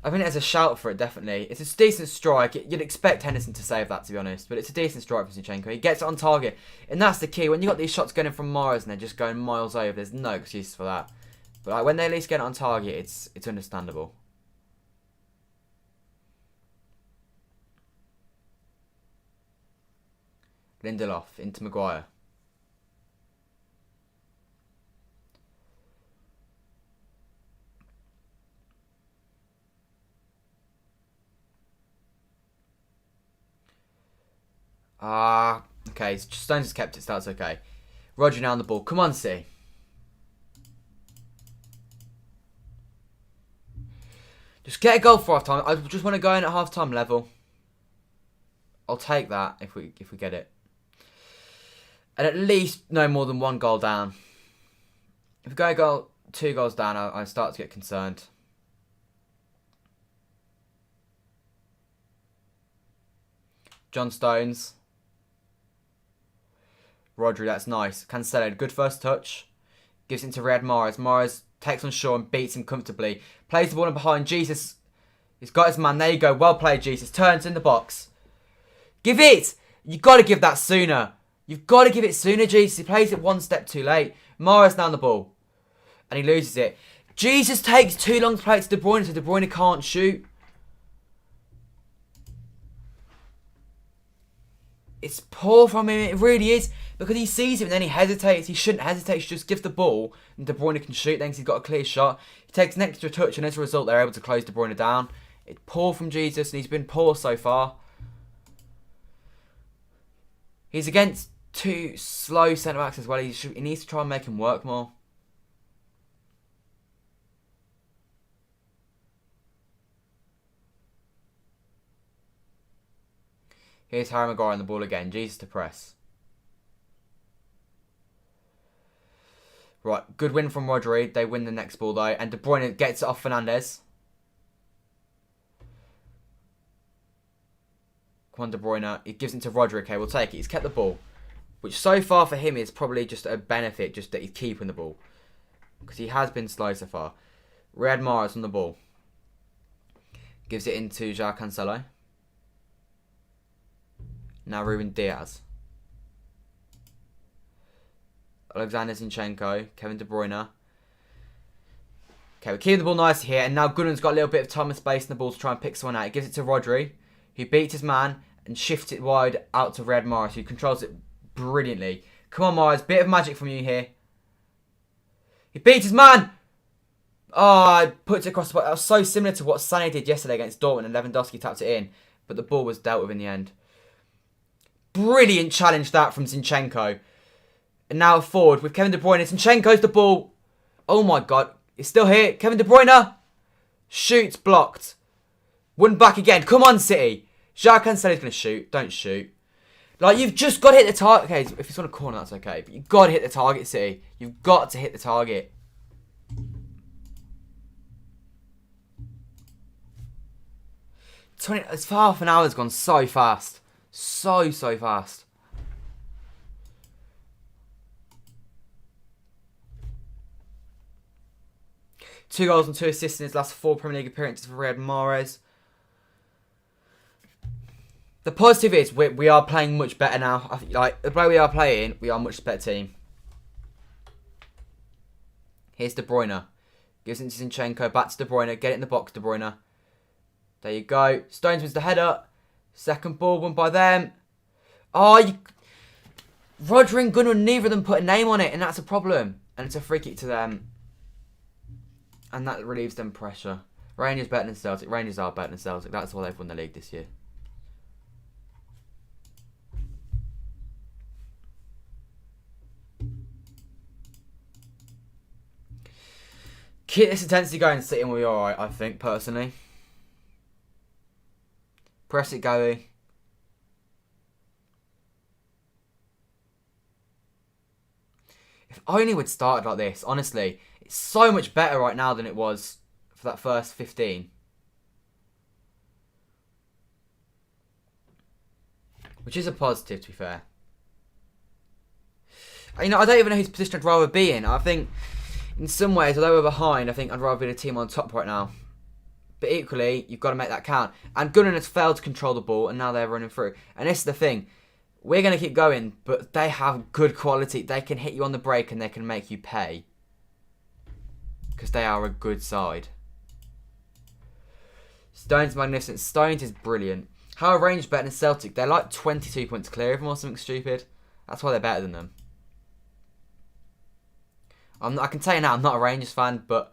there's a shout for it, definitely. It's a decent strike. You'd expect Henderson to save that, to be honest. But it's a decent strike for Zinchenko. He gets it on target. And that's the key. When you've got these shots going in from Mahrez and they're just going miles over, there's no excuse for that. But like, when they at least get it on target, it's understandable. Lindelof into Maguire. Okay. Stones has kept it, so that's okay. Rodri now on the ball. Come on, C. Just get a goal for half time. I just want to go in at half time level. I'll take that if we get it. And at least no more than one goal down. If we go 2 goals down, I start to get concerned. John Stones. Rodri, that's nice. Cancelo, good first touch. Gives it to Riyad Mahrez. Mahrez takes on Shaw and beats him comfortably. Plays the ball in behind. Jesus. He's got his man. There you go. Well played, Jesus. Turns in the box. Give it! You've got to give that sooner. You've got to give it sooner, Jesus. He plays it one step too late. Mahrez down the ball. And he loses it. Jesus takes too long to play it to De Bruyne, so De Bruyne can't shoot. It's poor from him, it really is. Because he sees him and then he hesitates. He shouldn't hesitate, he just gives the ball and De Bruyne can shoot then because he's got a clear shot. He takes an extra touch and as a result they're able to close De Bruyne down. It's poor from Jesus and he's been poor so far. He's against two slow centre-backs as well. He needs to try and make him work more. Here's Harry Maguire on the ball again. Jesus to press. Right, good win from Rodri. They win the next ball though. And De Bruyne gets it off Fernandes. Come on, De Bruyne. He gives it to Rodri. Okay, we'll take it. He's kept the ball. Which so far for him is probably just a benefit, just that he's keeping the ball. Because he has been slow so far. Riyad Mahrez on the ball. Gives it into João Cancelo. Now Ruben Diaz. Alexander Zinchenko. Kevin De Bruyne. Okay, we're keeping the ball nice here. And now Gunnan's got a little bit of time and space in the ball to try and pick someone out. He gives it to Rodri. Who beats his man and shifts it wide out to Riyad Mahrez. Who controls it brilliantly. Come on, Mahrez. Bit of magic from you here. He beats his man. Oh, puts it across the ball. That was so similar to what Sané did yesterday against Dortmund. And Lewandowski tapped it in. But the ball was dealt with in the end. Brilliant challenge that from Zinchenko. And now forward with Kevin De Bruyne. Zinchenko's the ball. Oh my god. It's still here. Kevin De Bruyne. Shoots blocked. One back again. Come on, City. João Cancelo's going to shoot. Don't shoot. Like, you've just got to hit the target. Okay, if it's on a corner, that's okay. But you've got to hit the target, City. You've got to hit the target. It's half an hour's gone so fast. So fast. Two goals and 2 assists in his last 4 Premier League appearances for Riyad Mahrez. The positive is we are playing much better now. I think, like, the way we are playing, we are a much better team. Here's De Bruyne. Gives it to Zinchenko. Back to De Bruyne. Get it in the box, De Bruyne. There you go. Stones wins the header. Second ball won by them. Oh, Rodri and Gunnar, neither of them put a name on it, and that's a problem. And it's a free kick to them. And that relieves them pressure. Rangers better than Celtic. Rangers are better than Celtic. That's why they've won the league this year. Keep this intensity going, City, and we'll be alright, I think, personally. Press it, Goey. If only we'd started like this, honestly. It's so much better right now than it was for that first 15. Which is a positive, to be fair. You know, I don't even know whose position I'd rather be in. I think, in some ways, although we're behind, I think I'd rather be the team on top right now. But equally, you've got to make that count. And Gunnar has failed to control the ball, and now they're running through. And this is the thing. We're going to keep going, but they have good quality. They can hit you on the break, and they can make you pay. Because they are a good side. Stones magnificent. Stones is brilliant. How are Rangers better than Celtic? They're like 22 points clear of them or something stupid. That's why they're better than them. I can tell you now, I'm not a Rangers fan, but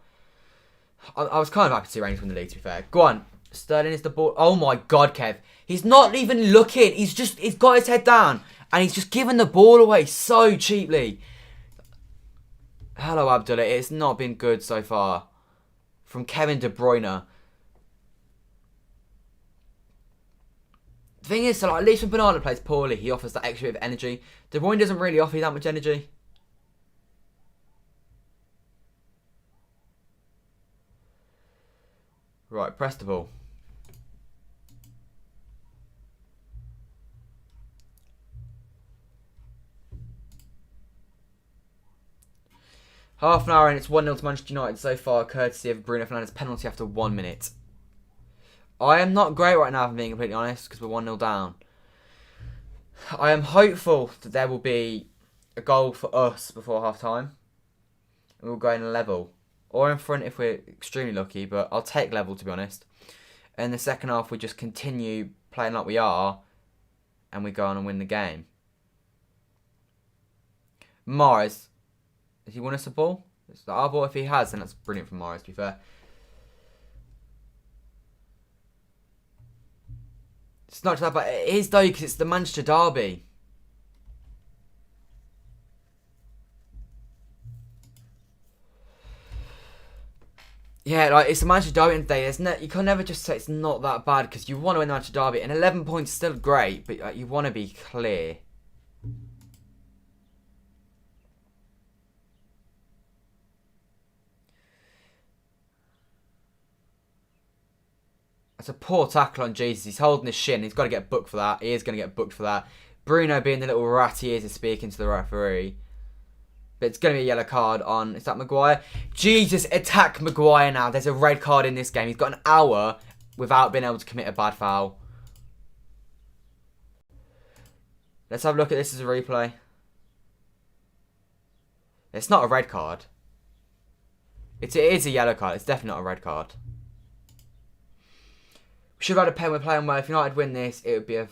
I was kind of happy to see Rangers win the league, to be fair. Go on. Sterling is the ball. Oh my god, Kev. He's not even looking. He's got his head down. And he's just giving the ball away so cheaply. Hello, Abdullah. It's not been good so far. From Kevin De Bruyne. The thing is, so like, at least when Bernardo plays poorly, he offers that extra bit of energy. De Bruyne doesn't really offer you that much energy. Right, press the ball. Half an hour and it's 1-0 to Manchester United so far, courtesy of Bruno Fernandes' penalty after 1 minute. I am not great right now, if I'm being completely honest, because we're 1-0 down. I am hopeful that there will be a goal for us before half time. And we'll go in level. Or in front if we're extremely lucky, but I'll take level, to be honest. And in the second half, we just continue playing like we are and we go on and win the game. Morris, has he won us a ball? It's our ball. If he has, then that's brilliant from Morris, to be fair. It's not just that, but it is though, because it's the Manchester derby. Yeah, like, it's the Manchester derby today. You can never just say it's not that bad, because you want to win the Manchester derby, and 11 points is still great, but you want to be clear. That's a poor tackle on Jesus. He's holding his shin. He's got to get booked for that. He is going to get booked for that. Bruno, being the little rat he is speaking to the referee. But it's going to be a yellow card on... Is that Maguire? Jesus, attack Maguire now. There's a red card in this game. He's got an hour without being able to commit a bad foul. Let's have a look at this as a replay. It's not a red card. It is a yellow card. It's definitely not a red card. We should have had a pen. We're playing well. If United win this, it would be a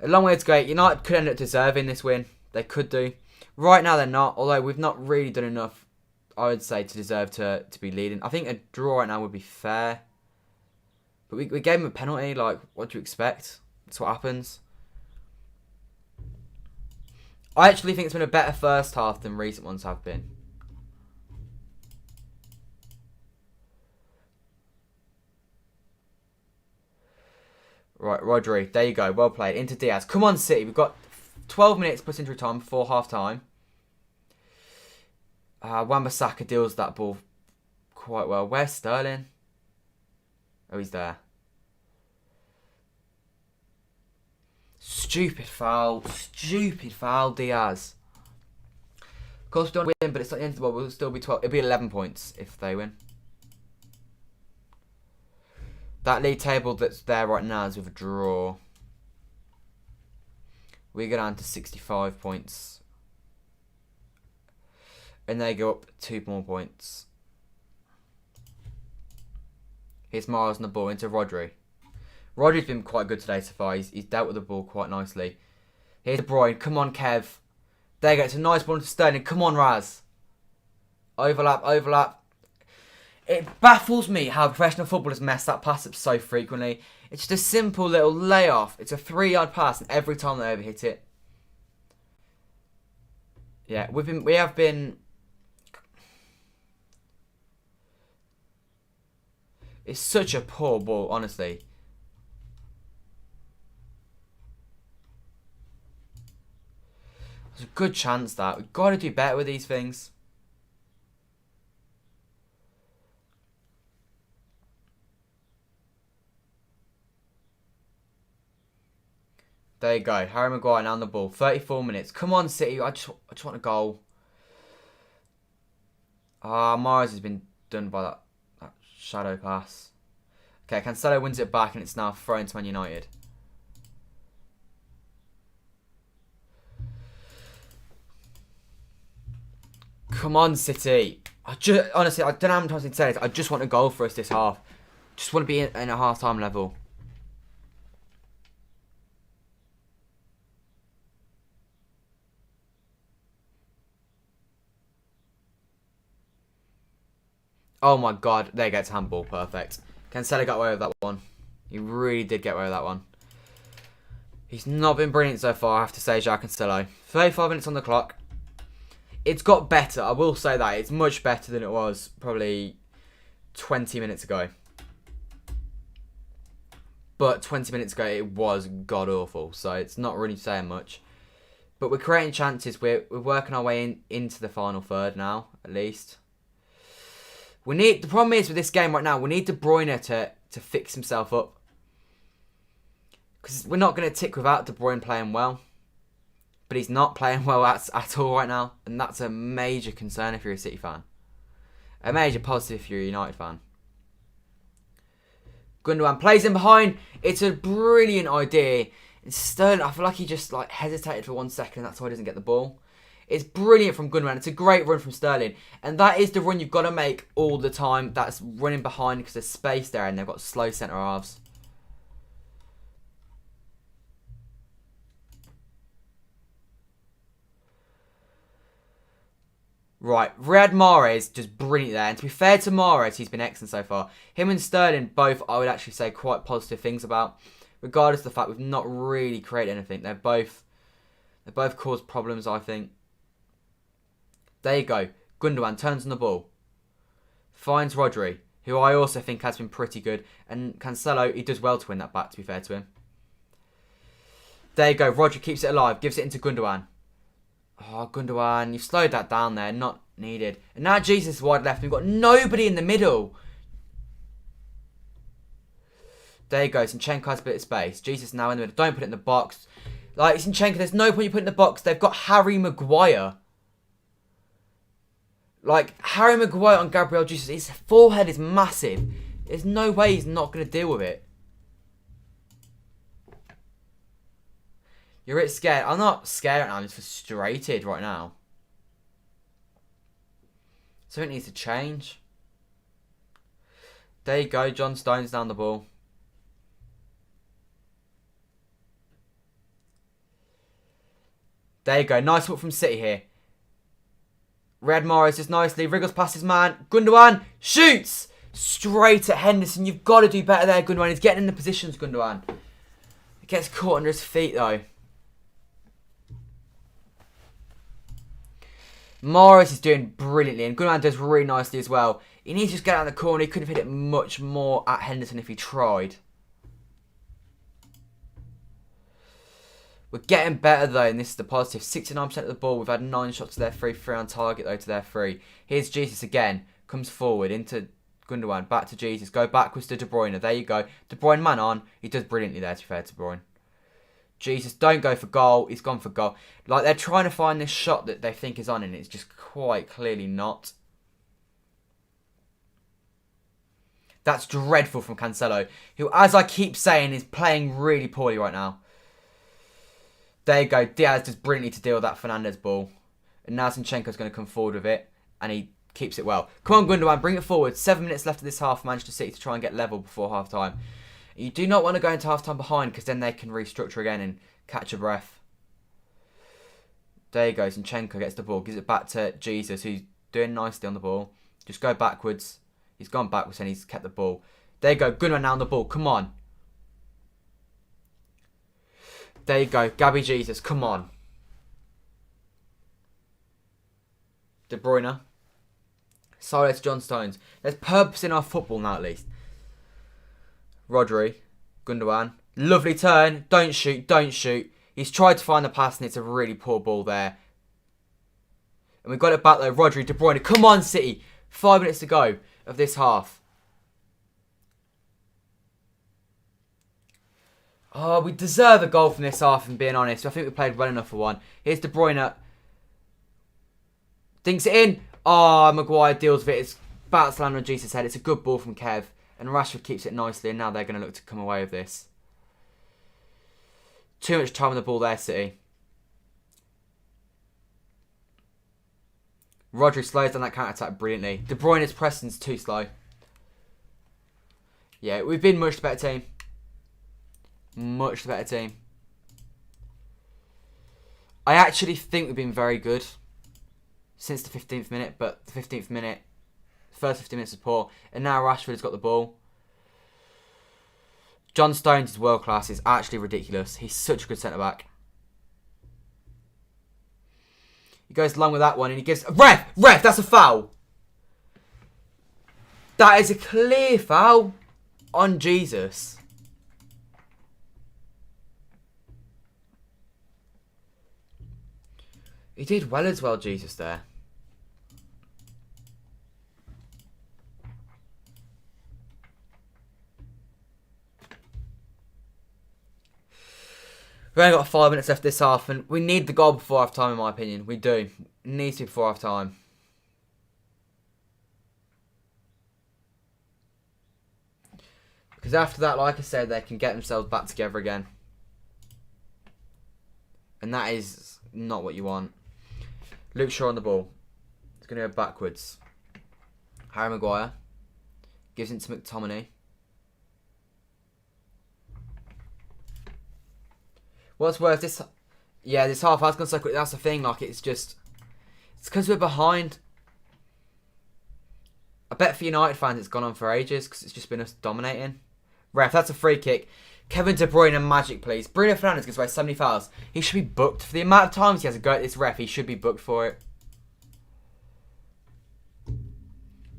long way to go. United could end up deserving this win. They could do. Right now, they're not. Although we've not really done enough, I would say, to deserve to be leading. I think a draw right now would be fair. But we gave them a penalty. Like, what do you expect? That's what happens. I actually think it's been a better first half than recent ones have been. Right, Rodri. There you go. Well played. Into Diaz. Come on, City. We've got 12 minutes plus injury time before half-time. Wan-Bissaka deals that ball quite well. Where's Sterling? Oh, he's there. Stupid foul. Stupid foul, Diaz. Of course, we don't win, but it's not the end of the world. We'll still be 12. It'll be 11 points if they win. That league table that's there right now is with a draw. We go down to 65 points. And they go up 2 more points. Here's Miles on the ball into Rodri. Rodri's been quite good today so far. He's dealt with the ball quite nicely. Here's De Bruyne. Come on, Kev. There you go. It's a nice ball to Sterling. Come on, Raz. Overlap, overlap. It baffles me how professional footballers mess that pass up so frequently. It's just a simple little layoff. It's a 3-yard pass, and every time they overhit it. Yeah, we have been. It's such a poor ball, honestly. There's a good chance that we've got to do better with these things. There you go. Harry Maguire now on the ball. 34 minutes. Come on, City. I just want a goal. Mars has been done by that shadow pass. Okay, Cancelo wins it back and it's now thrown to Man United. Come on, City. Honestly, I don't know how many times I can say this. I just want a goal for us this half. Just want to be in a half-time level. Oh my god, there gets handball, perfect. Cancelo got away with that one. He really did get away with that one. He's not been brilliant so far, I have to say, João Cancelo. 35 minutes on the clock. It's got better, I will say that. It's much better than it was probably 20 minutes ago. But 20 minutes ago, it was god-awful, so it's not really saying much. But we're creating chances. We're working our way into the final third now, at least. The problem is with this game right now, we need De Bruyne to fix himself up. Because we're not going to tick without De Bruyne playing well. But he's not playing well at all right now. And that's a major concern if you're a City fan. A major positive if you're a United fan. Gundogan plays in behind. It's a brilliant idea. And Sterling, I feel like he just hesitated for 1 second. That's why he doesn't get the ball. It's brilliant from Gundogan. It's a great run from Sterling. And that is the run you've got to make all the time. That's running behind because there's space there and they've got slow centre halves. Right, Riyad Mahrez just brilliant there. And to be fair to Mahrez, he's been excellent so far. Him and Sterling both, I would actually say, quite positive things about. Regardless of the fact we've not really created anything. They both caused problems, I think. There you go. Gundogan turns on the ball. Finds Rodri, who I also think has been pretty good. And Cancelo, he does well to win that back, to be fair to him. There you go. Rodri keeps it alive. Gives it into Gundogan. Oh, Gundogan, you've slowed that down there. Not needed. And now Jesus is wide left. We've got nobody in the middle. There you go. Zinchenko has a bit of space. Jesus now in the middle. Don't put it in the box. Like, Zinchenko, there's no point you put it in the box. They've got Harry Maguire. Like, Harry Maguire on Gabriel Jesus. His forehead is massive. There's no way he's not going to deal with it. You're a bit scared. I'm not scared right now. I'm just frustrated right now. Something needs to change. There you go. John Stones down the ball. There you go. Nice work from City here. Riyad Mahrez just nicely wriggles past his man. Gundogan shoots straight at Henderson. You've got to do better there, Gundogan. He's getting in the positions, Gundogan. He gets caught under his feet, though. Mahrez is doing brilliantly, and Gundogan does really nicely as well. He needs to just get out of the corner. He could have hit it much more at Henderson if he tried. We're getting better though, and this is the positive. 69% of the ball. We've had 9 shots to their 3, 3 on target though to their 3. Here's Jesus again. Comes forward into Gundogan. Back to Jesus. Go backwards to De Bruyne. There you go. De Bruyne man on. He does brilliantly there, to be fair to De Bruyne. Jesus, don't go for goal. He's gone for goal. Like, they're trying to find this shot that they think is on, and it's just quite clearly not. That's dreadful from Cancelo, who, as I keep saying, is playing really poorly right now. There you go. Diaz does brilliantly to deal with that Fernandez ball. And now Zinchenko's going to come forward with it. And he keeps it well. Come on, Gundogan, bring it forward. 7 minutes left of this half. Manchester City to try and get level before half time. You do not want to go into half time behind, because then they can restructure again and catch a breath. There you go. Zinchenko gets the ball. Gives it back to Jesus, who's doing nicely on the ball. Just go backwards. He's gone backwards and he's kept the ball. There you go. Gundogan now on the ball. Come on. There you go. Gabby Jesus. Come on. De Bruyne. So it's John Stones. There's purpose in our football now, at least. Rodri. Gundogan. Lovely turn. Don't shoot. Don't shoot. He's tried to find the pass and it's a really poor ball there. And we've got it back though. Rodri. De Bruyne. Come on, City. 5 minutes to go of this half. Oh, we deserve a goal from this half, if I'm being honest. I think we played well enough for one. Here's De Bruyne. Dinks it in. Oh, Maguire deals with it. It's about to land on Jesus' head. It's a good ball from Kev. And Rashford keeps it nicely. And now they're going to look to come away with this. Too much time on the ball there, City. Rodri slows down that counter-attack brilliantly. De Bruyne's pressing's too slow. Yeah, we've been much the better team. Much the better team. I actually think we've been very good since the 15th minute, but the 15th minute, first 15 minutes was poor. And now Rashford has got the ball. John Stones is world class. It's actually ridiculous. He's such a good centre-back. He goes along with that one and he gives... Ref, that's a foul. That is a clear foul on Jesus. He did well as well, Jesus, there. We've only got 5 minutes left this half, and we need the goal before half time, in my opinion. We do. It needs to be before half time. Because after that, like I said, they can get themselves back together again. And that is not what you want. Luke Shaw on the ball. It's going to go backwards. Harry Maguire. Gives it to McTominay. What's worse, this half has gone so quick. That's the thing. Like, it's because we're behind. bet for United fans it's gone on for ages because it's just been us dominating. Ref, that's a free kick. Kevin De Bruyne and magic, please. Bruno Fernandes gives away so many fouls. He should be booked. For the amount of times he has to go at this ref, he should be booked for it.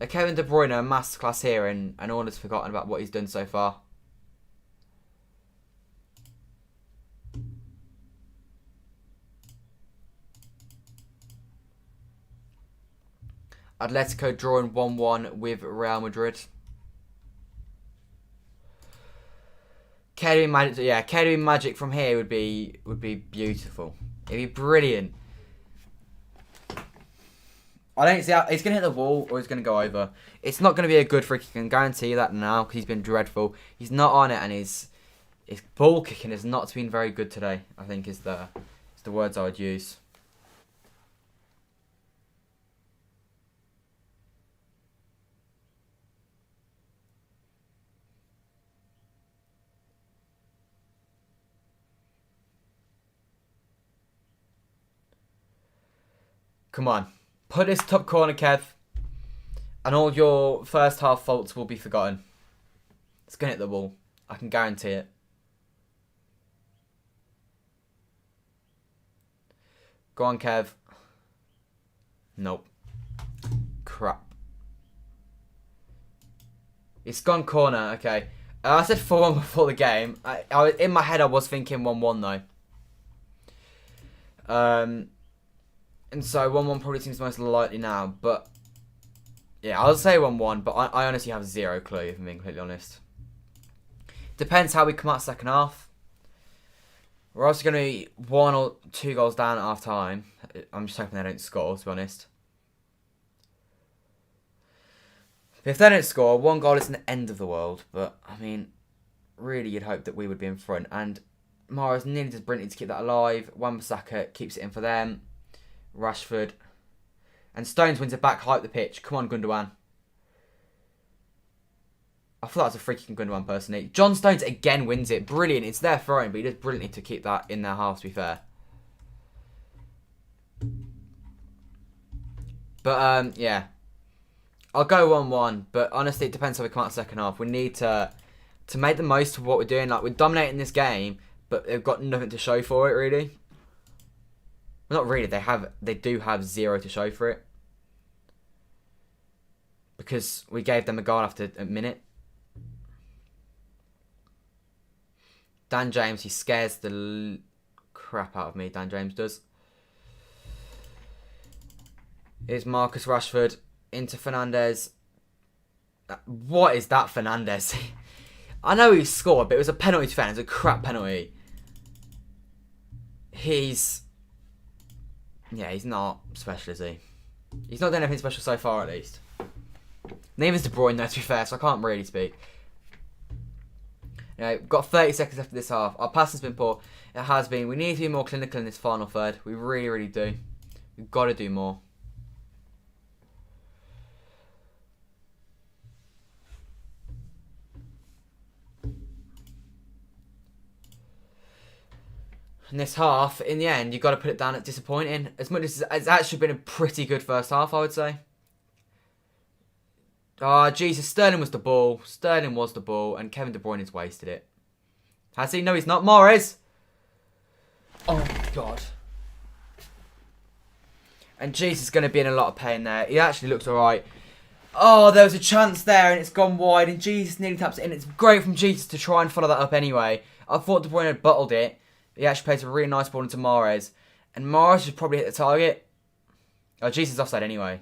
Kevin De Bruyne, a masterclass here, and all has forgotten about what he's done so far. Atletico drawing 1-1 with Real Madrid. Kerim Magic, yeah, Kerim Magic from here would be beautiful. It'd be brilliant. I don't see how he's gonna hit the wall or he's gonna go over. It's not gonna be a good free kick. I can guarantee you that now because he's been dreadful. He's not on it, and his ball kicking has not been very good today. I think is the words I would use. Come on. Put this top corner, Kev. And all your first half faults will be forgotten. It's going to hit the wall. I can guarantee it. Go on, Kev. Nope. Crap. It's gone corner. Okay. I said 4-1 before the game. In my head, I was thinking 1-1 though. And so 1-1 probably seems most likely now, but yeah, I'll say 1-1, but I honestly have zero clue, if I'm being completely honest. Depends how we come out second half. We're also going to be 1 or 2 goals down at half time. I'm just hoping they don't score, to be honest. If they don't score, 1 goal isn't the end of the world, but I mean, really you'd hope that we would be in front. And Mara's nearly just brilliant to keep that alive. Wan-Bissaka keeps it in for them. Rashford. And Stones wins it back, hype the pitch. Come on, Gundogan. I thought that was a free kick in Gundogan, personally. John Stones again wins it. Brilliant. It's their throwing, but he does brilliantly to keep that in their half, to be fair. But, yeah. I'll go 1-1, but honestly, it depends how we come out second half. We need to make the most of what we're doing. Like, we're dominating this game, but they've got nothing to show for it, really. Well, not really. They do have 0 to show for it. Because we gave them a goal after a minute. Dan James, he scares the crap out of me, Dan James does. Here's Marcus Rashford into Fernandes. What is that, Fernandes? I know he scored, but it was a penalty to Fernandes. A crap penalty. Yeah, he's not special, is he? He's not done anything special so far, at least. Neither's De Bruyne, though, to be fair, so I can't really speak. You know, we've got 30 seconds after this half. Our passing's been poor. It has been. We need to be more clinical in this final third. We really, really do. We've got to do more. In this half, in the end, you've got to put it down at disappointing. As much as it's actually been a pretty good first half, I would say. Oh, Jesus. Sterling was the ball. Sterling was the ball, and Kevin De Bruyne has wasted it. Has he? No, he's not. Mahrez. Oh, my God. And Jesus is going to be in a lot of pain there. He actually looks all right. Oh, there was a chance there, and it's gone wide, and Jesus nearly taps it in. It's great from Jesus to try and follow that up anyway. I thought De Bruyne had bottled it. He actually plays a really nice ball into Mahrez. And Mahrez should probably hit the target. Oh, Jesus is offside anyway.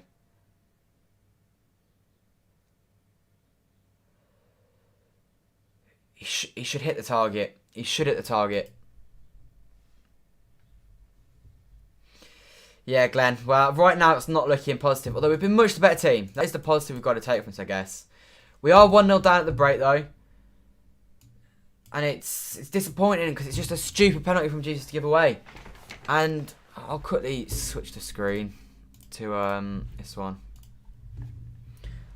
He should hit the target. He should hit the target. Yeah, Glenn. Well, right now it's not looking positive. Although we've been much the better team. That is the positive we've got to take from this, I guess. We are 1-0 down at the break, though. And it's disappointing because it's just a stupid penalty from Jesus to give away. And I'll quickly switch the screen to this one.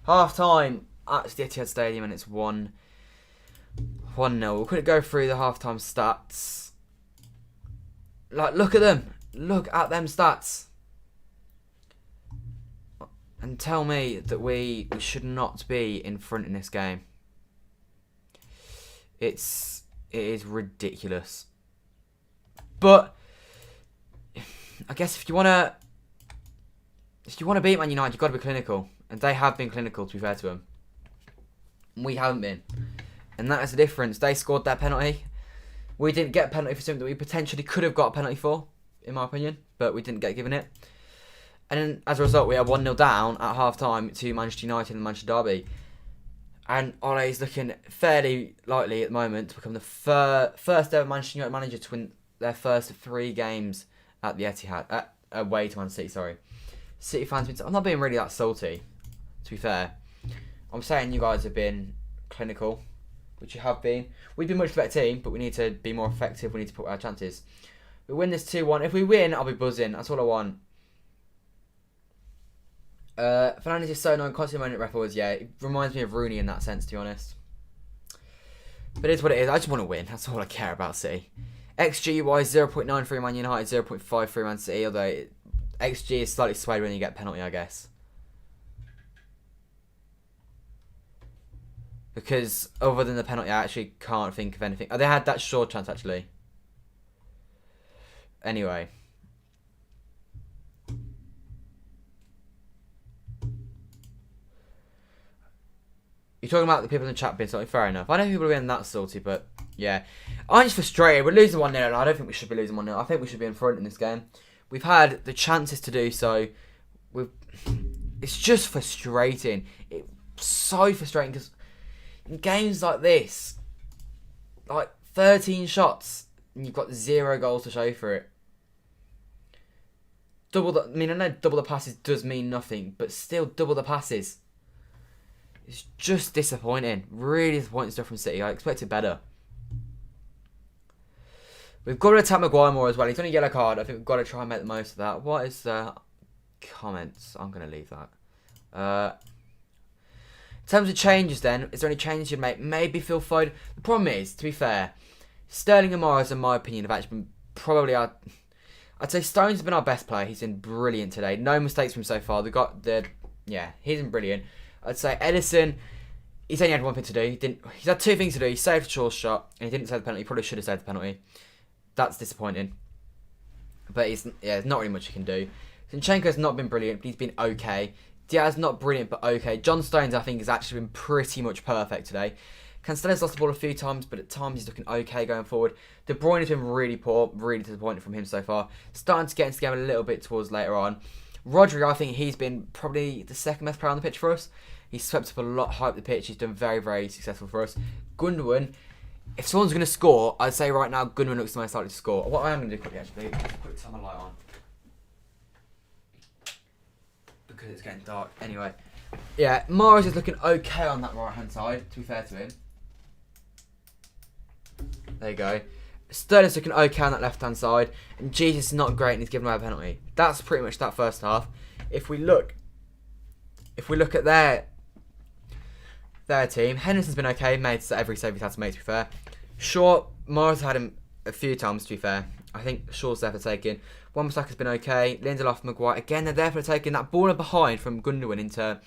Half time at the Etihad Stadium, and it's 1-0. We'll quickly go through the half time stats. Like, look at them. Look at them stats. and tell me that we should not be in front in this game. It is ridiculous. But I guess if you wanna beat Man United, you've got to be clinical, and they have been clinical. To be fair to them, we haven't been, and that is the difference. They scored their penalty. We didn't get a penalty for something that we potentially could have got a penalty for, in my opinion, but we didn't get given it. And then, as a result, we are 1-0 down at half-time to Manchester United and the Manchester Derby. And Ole is looking fairly likely at the moment to become the first ever Manchester United manager to win their first 3 games at the Etihad. Away to Man City, sorry. City fans, I'm not being really that salty, to be fair. I'm saying you guys have been clinical, which you have been. We've been a much better team, but we need to be more effective. We need to put our chances. We win this 2-1. If we win, I'll be buzzing. That's all I want. Fernandes is so annoying. Constant moment records. Yeah, it reminds me of Rooney in that sense, to be honest. But it's what it is. I just want to win. That's all I care about, City. XG-wise, 0.93 Man United, 0.53 Man City. Although XG is slightly swayed when you get penalty, I guess. Because other than the penalty, I actually can't think of anything. Oh, they had that short chance, actually. Anyway. You're talking about the people in the chat being salty. Fair enough. I know people are being that salty, but yeah. I'm just frustrated. We're losing 1-0, and I don't think we should be losing 1-0. I think we should be in front in this game. We've had the chances to do so. It's just frustrating. It's so frustrating because in games like this, like 13 shots, and you've got 0 goals to show for it. I know double the passes does mean nothing, but still double the passes. It's just disappointing. Really disappointing stuff from City. I expected better. We've got to attack Maguire more as well. He's on a yellow card. I think we've got to try and make the most of that. What is the comments? I'm going to leave that. In terms of changes then, is there any changes you'd make? Maybe Phil Foden. The problem is, to be fair, Sterling and Morris, in my opinion, have actually been probably our... I'd say Stones has been our best player. He's been brilliant today. No mistakes from him so far. He's been brilliant. I'd say Edison, he's only had one thing to do. He's had 2 things to do. He saved Shaw's shot, and he didn't save the penalty. He probably should have saved the penalty. That's disappointing. But there's not really much he can do. Zinchenko's not been brilliant, but he's been okay. Diaz not brilliant, but okay. John Stones, I think, has actually been pretty much perfect today. Cancelo's lost the ball a few times, but at times he's looking okay going forward. De Bruyne has been really poor, really disappointed from him so far. Starting to get into the game a little bit towards later on. Rodri, I think he's been probably the second best player on the pitch for us. He's swept up a lot high up the pitch. He's done very, very successful for us. Gundogan, if someone's going to score, I'd say right now Gundogan looks the most likely to score. What I am going to do quickly, actually, quick turn my light on. Because it's getting dark. Anyway. Yeah, Morris is looking okay on that right-hand side, to be fair to him. There you go. Sterling's looking okay on that left-hand side. And Jesus is not great and he's given away a penalty. That's pretty much that first half. If we look at their team, Henderson's been okay, made every save he's had to make, to be fair. Shaw, Morris had him a few times, to be fair. I think Shaw's there for taking. Wan-Bissaka's been okay. Lindelof, Maguire, again, they're there for taking. That ball in behind from Gundogan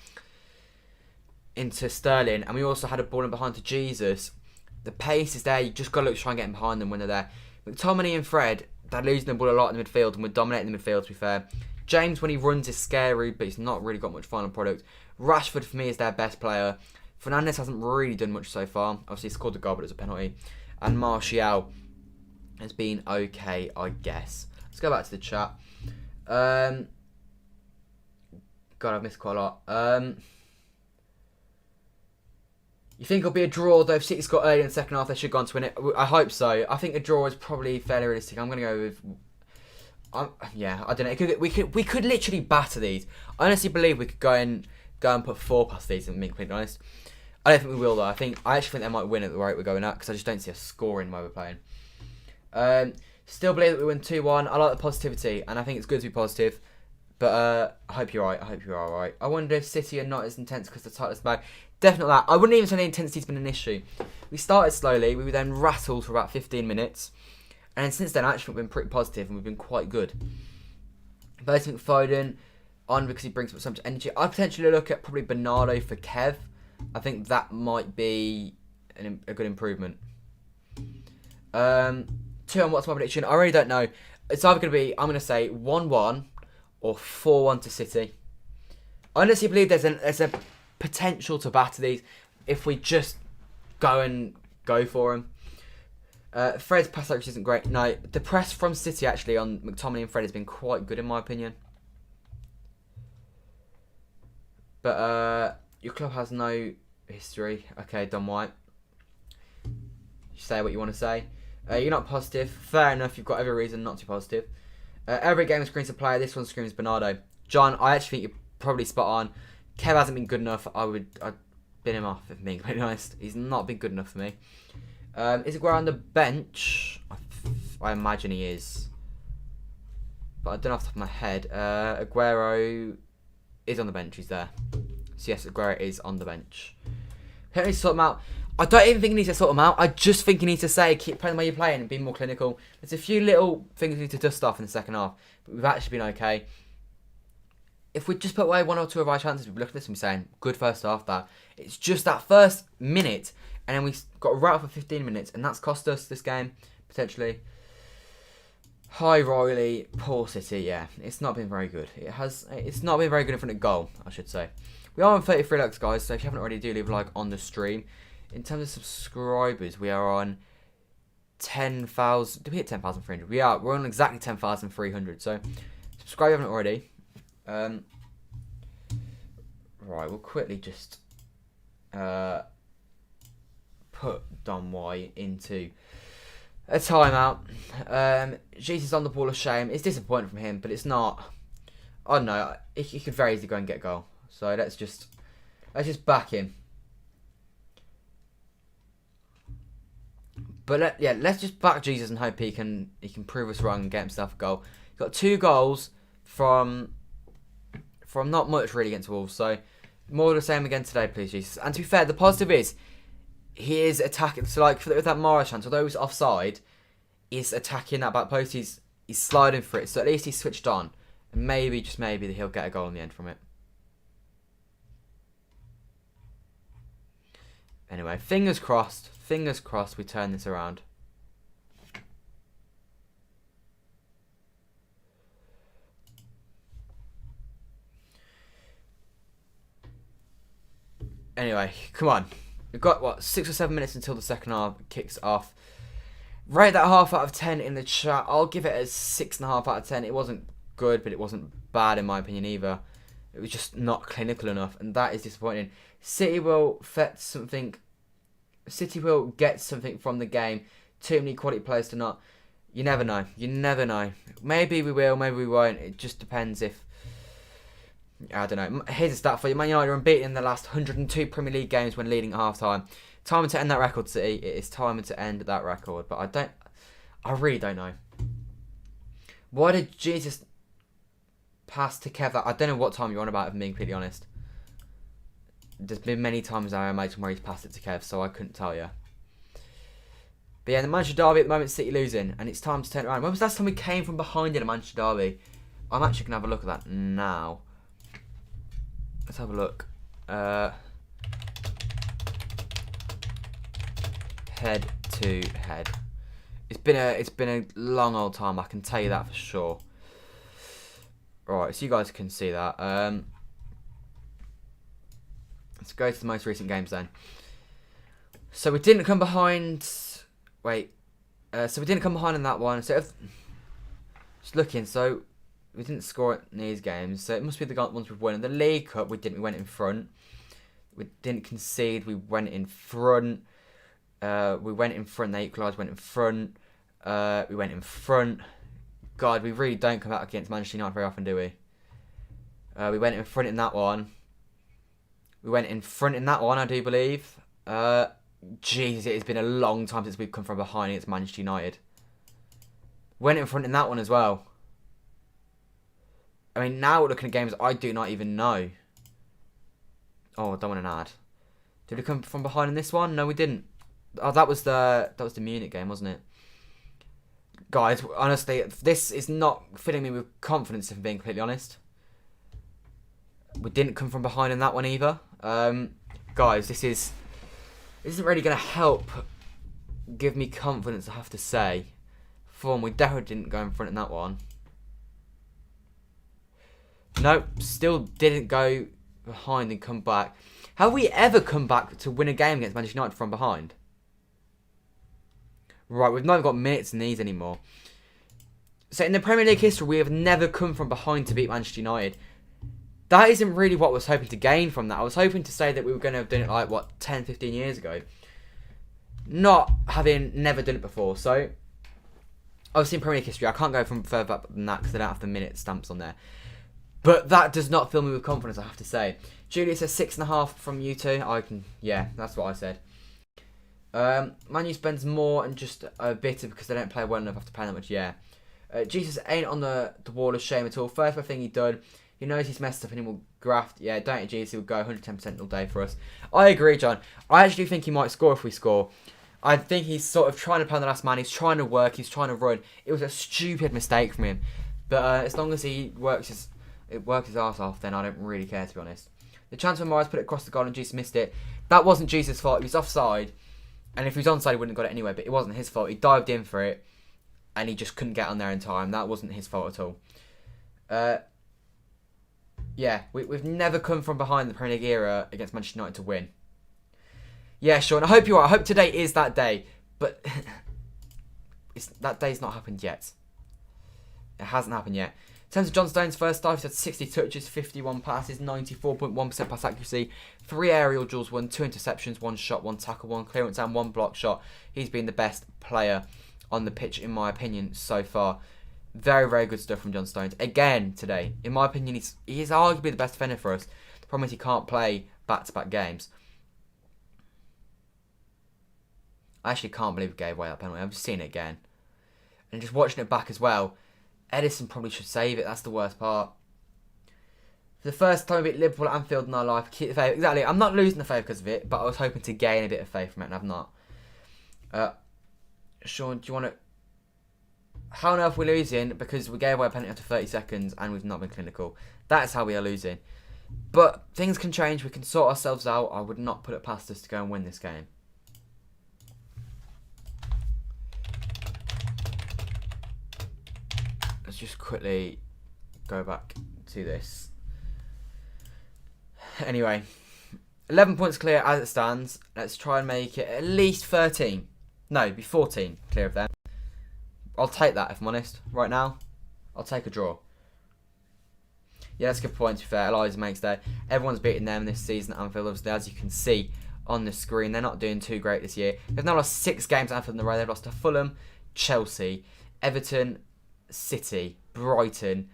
into Sterling. And we also had a ball in behind to Jesus. The pace is there. You just got to try and get behind them when they're there. McTominay and Fred, they're losing the ball a lot in the midfield, and we're dominating the midfield, to be fair. James, when he runs, is scary, but he's not really got much final product. Rashford, for me, is their best player. Fernandes hasn't really done much so far. Obviously, he scored the goal, but it's a penalty. And Martial has been okay, I guess. Let's go back to the chat. God, I've missed quite a lot. You think it'll be a draw, though? If City scored early in the second half, they should go on to win it. I hope so. I think a draw is probably fairly realistic. I'm going to go with... I don't know. We could literally batter these. I honestly believe we could go and put 4 past these, and being completely honest. I don't think we will, though. I actually think they might win at the rate we're going at, because I just don't see us scoring while we're playing. Still believe that we win 2-1. I like the positivity, and I think it's good to be positive. But I hope you're right. I hope you are right. I wonder if City are not as intense because the title's back. Definitely that. I wouldn't even say the intensity's been an issue. We started slowly. We were then rattled for about 15 minutes. And since then, actually, we've been pretty positive and we've been quite good. Basically, Foden, on because he brings up so much energy. I'd potentially look at probably Bernardo for Kev. I think that might be a good improvement. 2 on what's my prediction? I really don't know. It's either going to be, I'm going to say 1-1 or 4-1 to City. I honestly believe there's a potential to batter these if we just go for them. Fred's pass average isn't great. No, the press from City actually on McTominay and Fred has been quite good in my opinion. But your club has no history. Okay, Don White. Say what you want to say. You're not positive. Fair enough, you've got every reason not to be positive. Every game screams a player. This one screams Bernardo. John, I actually think you're probably spot on. Kev hasn't been good enough. I'd bin him off, if I'm being completely honest. He's not been good enough for me. Is Aguero on the bench? I imagine he is. But I don't know off the top of my head. Aguero is on the bench. He's there. So yes, Aguero is on the bench. He needs to sort him out. I don't even think he needs to sort him out. I just think he needs to say, keep playing the way you're playing and be more clinical. There's a few little things we need to dust off in the second half. But we've actually been okay. If we just put away 1 or 2 of our chances, we've looked at this and we're saying, good first half that. It's just that first minute, and then we got right off for 15 minutes, and that's cost us this game, potentially. Hi, Riley. Poor City, yeah. It's not been very good. It's not been very good in front of goal, I should say. We are on 33 likes, guys, so if you haven't already, do leave a like on the stream. In terms of subscribers, we are on 10,000. Did we hit 10,300? We are. We're on exactly 10,300, so subscribe if you haven't already. Right, we'll quickly just put Don White into a timeout. Jesus on the ball of shame. It's disappointing from him, but it's not. I don't know. He could very easily go and get a goal. So let's just back him. But let's just back Jesus and hope he can prove us wrong and get himself a goal. He's got 2 goals from not much really against Wolves. So more of the same again today, please, Jesus. And to be fair, the positive is he is attacking. So like with that Mara chance, although he was offside, he's attacking that back post. He's sliding for it. So at least he's switched on. And maybe, just maybe, he'll get a goal in the end from it. Anyway, fingers crossed we turn this around. Anyway, come on. We've got, 6 or 7 minutes until the second half kicks off. Rate that half out of 10 in the chat. I'll give it a 6.5 out of 10. It wasn't good, but it wasn't bad in my opinion either. It was just not clinical enough, and that is disappointing. City will get something from the game. Too many quality players to not. You never know. Maybe we will, maybe we won't. It just depends if... I don't know. Here's a stat for you. Man United are unbeaten in the last 102 Premier League games when leading at half-time. Time to end that record, City. It is time to end that record. But I really don't know. Why did Jesus pass to Kev? I don't know what time you're on about, if I'm being completely honest. There's been many times I imagine where he's passed it to Kev, so I couldn't tell you. But yeah, the Manchester Derby at the moment, City losing, and it's time to turn it around. When was the last time we came from behind in a Manchester Derby? I'm actually going to have a look at that now. Let's have a look. Head to head. It's been a long old time, I can tell you that for sure. Right, so you guys can see that. Let's go to the most recent games then. So we didn't come behind. Wait. So we didn't come behind in that one. So just looking, so we didn't score in these games. So it must be the ones we've won. In the League Cup, we didn't. We went in front. We didn't concede. We went in front. We went in front. They equalised. Went in front. We went in front. God, we really don't come out against Manchester United very often, do we? We went in front in that one. We went in front in that one, I do believe. Jesus, it has been a long time since we've come from behind against Manchester United. Went in front in that one as well. I mean, now we're looking at games I do not even know. Oh, I don't want an ad. Did we come from behind in this one? No, we didn't. Oh, that was the Munich game, wasn't it? Guys, honestly, this is not filling me with confidence, if I'm being completely honest. We didn't come from behind in that one either. Guys, this isn't really going to help give me confidence, I have to say. For one, we definitely didn't go in front in that one. Nope, still didn't go behind and come back. Have we ever come back to win a game against Manchester United from behind? Right, we've not got minutes in these anymore. So in the Premier League history, we have never come from behind to beat Manchester United. That isn't really what I was hoping to gain from that. I was hoping to say that we were going to have done it like, what, 10, 15 years ago. Not having never done it before. So, obviously in Premier League history, I can't go from further back than that because I don't have the minute stamps on there. But that does not fill me with confidence, I have to say. Julius says 6.5 from you two. Yeah, that's what I said. Man U spends more and just a bit because they don't play well enough after playing that much. Yeah. Jesus ain't on the wall of shame at all. First thing he done. He knows he's messed up and he will graft. Yeah, don't you, Jesus? He will go 110% all day for us. I agree, John. I actually think he might score if we score. I think he's sort of trying to play on the last man. He's trying to work. He's trying to run. It was a stupid mistake from him. But as long as he works his arse off, then I don't really care, to be honest. The chance for Morris put it across the goal and Jesus missed it. That wasn't Jesus' fault. He was offside. And if he was onside, he wouldn't have got it anyway. But it wasn't his fault. He dived in for it. And he just couldn't get on there in time. That wasn't his fault at all. Yeah, we've never come from behind the Premier League era against Manchester United to win. Yeah, Sean, I hope you are. I hope today is that day. But that day's not happened yet. It hasn't happened yet. In terms of John Stones' first dive, he's had 60 touches, 51 passes, 94.1% pass accuracy, 3 aerial duels won, 2 interceptions, 1 shot, 1 tackle, 1 clearance and 1 block shot. He's been the best player on the pitch, in my opinion, so far. Very, very good stuff from John Stones. Again, today, in my opinion, he is arguably the best defender for us. The problem is he can't play back-to-back games. I actually can't believe we gave away that penalty. I've just seen it again. And just watching it back as well, Edison probably should save it. That's the worst part. For the first time we beat Liverpool at Anfield in our life, keep the faith. Exactly. I'm not losing the faith because of it, but I was hoping to gain a bit of faith from it, and I've not. Sean, do you want to... How on earth are we losing? Because we gave away a penalty after 30 seconds and we've not been clinical. That's how we are losing. But things can change. We can sort ourselves out. I would not put it past us to go and win this game. Let's just quickly go back to this. Anyway, 11 points clear as it stands. Let's try and make it at least 13. No, it'd be 14 clear of them. I'll take that, if I'm honest. Right now, I'll take a draw. Yeah, that's a good point, to be fair. Eliza makes that. Everyone's beaten them this season at Anfield, obviously, as you can see on the screen. They're not doing too great this year. They've now lost 6 games at Anfield in a row. They've lost to Fulham, Chelsea, Everton, City, Brighton,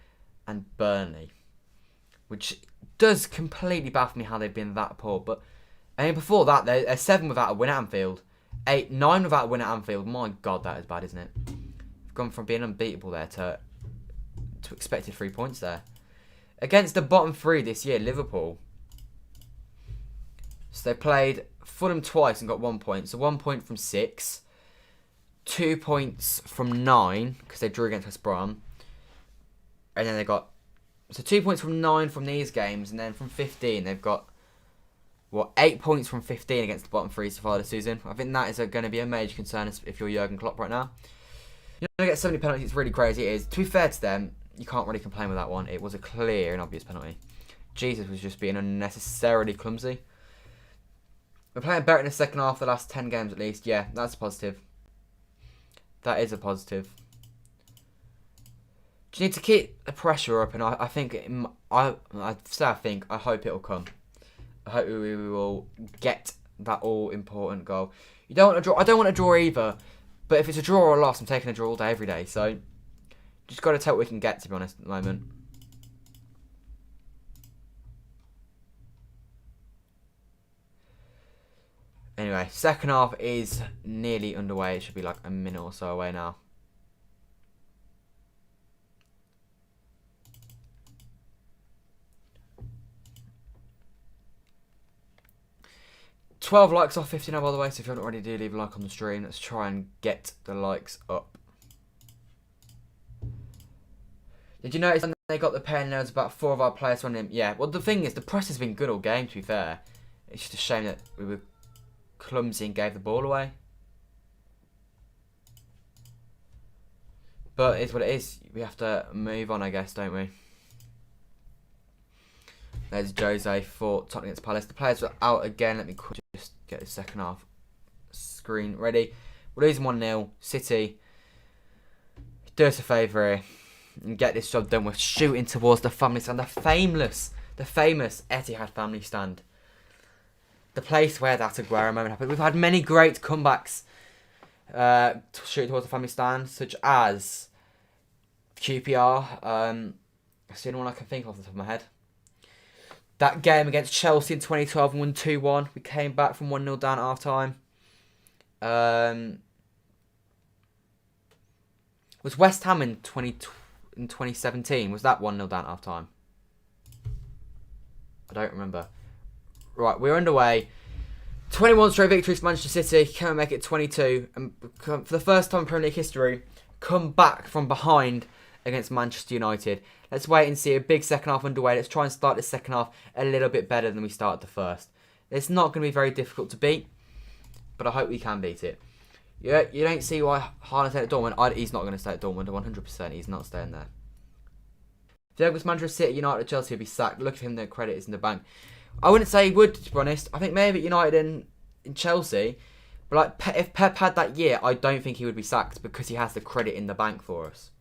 and Burnley. Which does completely baffle me how they've been that poor. But I mean, before that, they're 7 without a win at Anfield. 9 without a win at Anfield. My God, that is bad, isn't it? Gone from being unbeatable there to expected 3 points there. Against the bottom 3 this year, Liverpool. So they played Fulham twice and got 1 point. So 1 point from 6. 2 points from 9, because they drew against West Brom. And then they got... So 2 points from 9 from these games, and then from 15 they've got... 8 points from 15 against the bottom 3 so far this season. I think that is going to be a major concern if you're Jurgen Klopp right now. You're going to get so many penalties, it's really crazy. It is. To be fair to them, you can't really complain with that one. It was a clear and obvious penalty. Jesus was just being unnecessarily clumsy. We're playing better in the second half of the last 10 games at least. Yeah, that's a positive. That is a positive. Just need to keep the pressure up, and I think... I hope it'll come. I hope we will get that all-important goal. You don't want to draw. I don't want to draw either. But if it's a draw or a loss, I'm taking a draw all day, every day. So, just got to take what we can get, to be honest, at the moment. Anyway, second half is nearly underway. It should be like a minute or so away now. $12 likes off 50 now, by the way, so if you haven't already, do leave a like on the stream. Let's try and get the likes up. Did you notice when they got the pen, there was about 4 of our players on him? Yeah, well, the thing is, the press has been good all game, to be fair. It's just a shame that we were clumsy and gave the ball away. But it's what it is. We have to move on, I guess, don't we? There's Jose for Tottenham against Palace. The players are out again. Let me just get the second half screen ready. We're losing 1-0. City, do us a favour here and get this job done. We're shooting towards the family stand. The famous Etihad family stand. The place where that Aguero moment happened. We've had many great comebacks shooting towards the family stand, such as QPR. That's the only one I can think of off the top of my head. That game against Chelsea in 2012 and won 2-1. We came back from 1-0 down at half time. Was West Ham in 2017? Was that 1-0 down at half time? I don't remember. Right, we're underway. 21 straight victories for Manchester City. Can we make it 22? And for the first time in Premier League history, come back from behind against Manchester United. Let's wait and see a big second half underway. Let's try and start the second half a little bit better than we started the first. It's not going to be very difficult to beat, but I hope we can beat it. Yeah, you don't see why Haaland stayed at Dortmund. He's not going to stay at Dortmund. 100%. He's not staying there. If Diego was Manchester City, United, or Chelsea, he'll be sacked. Look at him, the credit is in the bank. I wouldn't say he would, to be honest. I think maybe United and in Chelsea. But like, if Pep had that year, I don't think he would be sacked because he has the credit in the bank for us.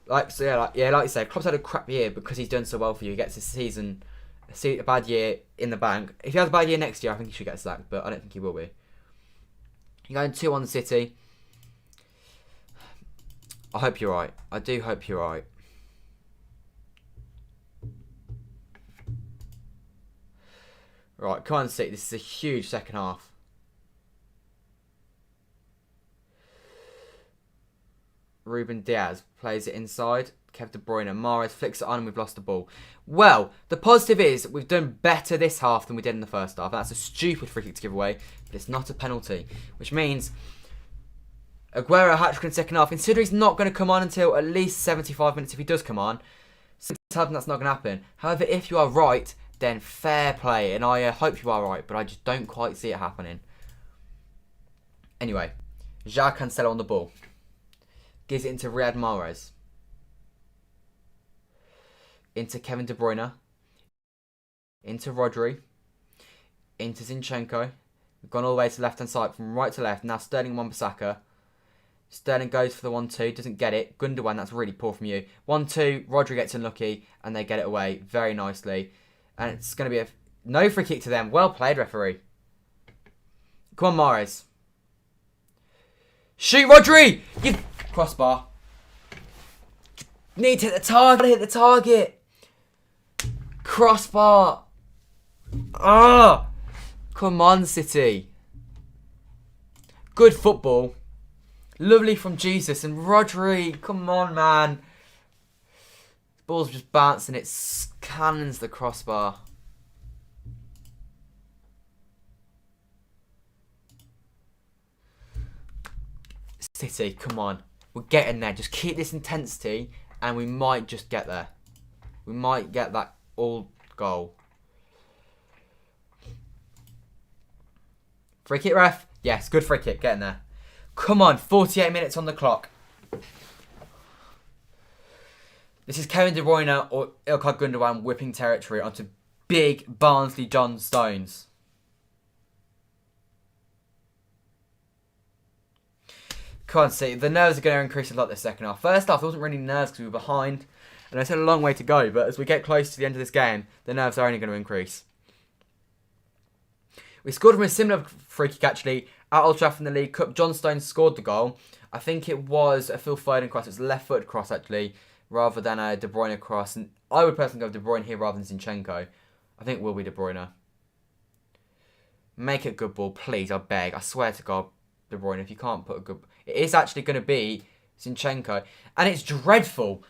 Like you say, Klopp's had a crap year because he's done so well for you. He gets a bad year in the bank. If he has a bad year next year, I think he should get sacked, but I don't think he will be. You're going 2-1 City. I hope you're right. I do hope you're right. Right, come on, City. This is a huge second half. Ruben Diaz plays it inside. Kevin De Bruyne. Mahrez flicks it on and we've lost the ball. Well, the positive is we've done better this half than we did in the first half. That's a stupid free kick to give away, but it's not a penalty. Which means Aguero hat-trick in the second half. Considering he's not going to come on until at least 75 minutes if he does come on. Sometimes that's not going to happen. However, if you are right, then fair play. And I hope you are right, but I just don't quite see it happening. Anyway, João Cancelo on the ball. Gives it into Riyad Mahrez. Into Kevin De Bruyne. Into Rodri. Into Zinchenko. We've gone all the way to the left-hand side from right to left. Now Sterling and Wan-Bissaka. Sterling goes for the 1-2. Doesn't get it. Gundogan, that's really poor from you. 1-2. Rodri gets unlucky. And they get it away very nicely. And it's going to be a no free kick to them. Well played, referee. Come on, Mahrez. Shoot, Rodri! You crossbar. Need to hit the target. Hit the target. Crossbar. Ah! Come on, City. Good football. Lovely from Jesus and Rodri. Come on, man. The ball's just bouncing. It cannons the crossbar. City, come on. We're getting there. Just keep this intensity and we might just get there. We might get that all goal. Free kick, ref? Yes, good free kick. Getting there. Come on, 48 minutes on the clock. This is Kevin De Bruyne or Ilkay Gundogan whipping territory onto big Barnsley John Stones. Come on, see, the nerves are going to increase a lot this second half. First half, there wasn't really nerves because we were behind. And it's had a long way to go. But as we get close to the end of this game, the nerves are only going to increase. We scored from a similar free kick, actually, at Old Trafford in the League Cup. John Stones scored the goal. I think it was a Phil Foden cross. It was a left-footed cross, actually, rather than a De Bruyne cross. And I would personally go De Bruyne here rather than Zinchenko. I think it will be De Bruyne. Make it a good ball, please, I beg. I swear to God, De Bruyne, if you can't put a good... It is actually going to be Zinchenko. And it's dreadful.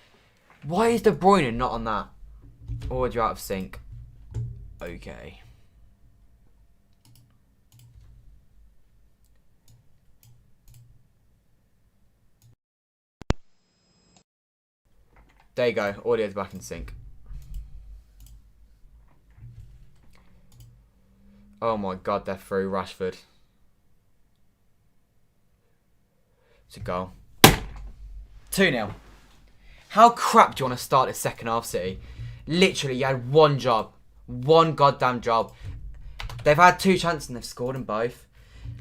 Why is De Bruyne not on that? Or you're out of sync. Okay. There you go. Audio's back in sync. Oh my God, they're through. Rashford. It's a goal. 2-0. How crap do you want to start this second half, City? Literally, you had one job. One goddamn job. They've had 2 chances and they've scored them both.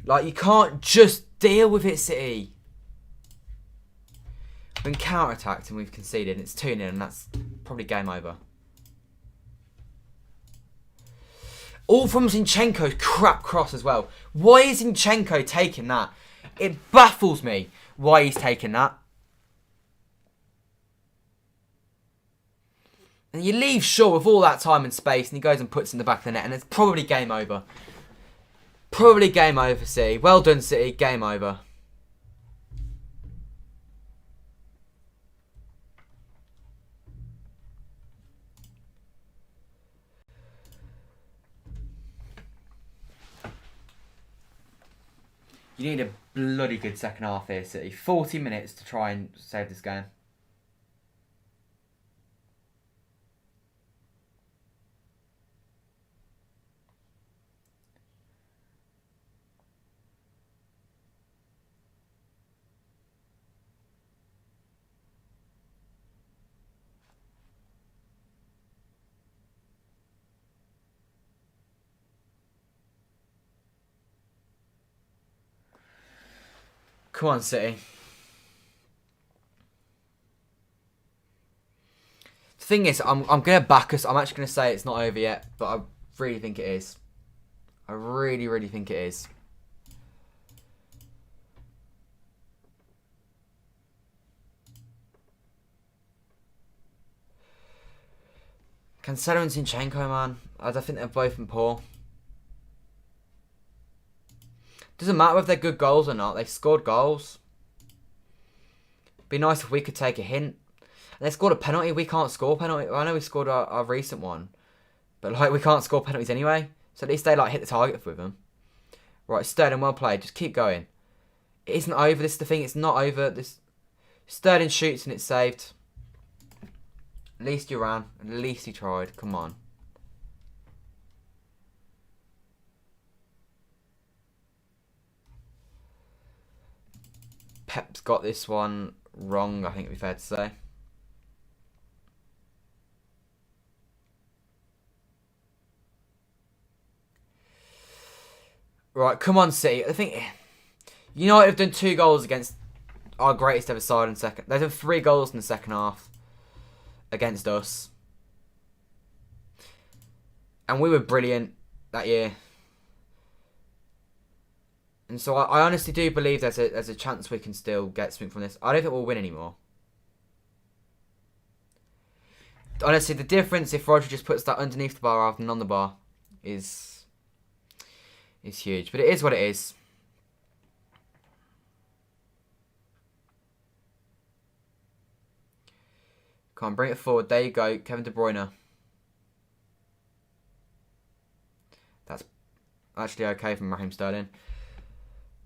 Like, you can't just deal with it, City. We've been counter-attacked and we've conceded. And it's 2-0 and that's probably game over. All from Zinchenko's crap cross as well. Why is Zinchenko taking that? It baffles me why he's taking that. And you leave Shaw with all that time and space and he goes and puts it in the back of the net and it's probably game over. Probably game over, City. Well done, City. Game over. You need a bloody good second half here, City. 40 minutes to try and save this game. Come on, City. The thing is, I'm going to back us. I'm actually going to say it's not over yet, but I really think it is. I really, really think it is. Cancelo and Zinchenko, man. I think they're both been poor. Doesn't matter if they're good goals or not. They scored goals. Be nice if we could take a hint. And they scored a penalty. We can't score penalty. I know we scored our recent one, but like we can't score penalties anyway. So at least they like hit the target with them. Right, Sterling, well played. Just keep going. It isn't over. This is the thing. It's not over. This Sterling shoots and it's saved. At least you ran. At least he tried. Come on. Pep's got this one wrong, I think it'd be fair to say. Right, come on, City. I think United have done 2 goals against our greatest ever side in second. They've done 3 goals in the second half against us. And we were brilliant that year. And so I honestly do believe there's a chance we can still get something from this. I don't think we'll win anymore. Honestly, the difference if Roger just puts that underneath the bar rather than on the bar is huge. But it is what it is. Come on, bring it forward. There you go, Kevin De Bruyne. That's actually okay from Raheem Sterling.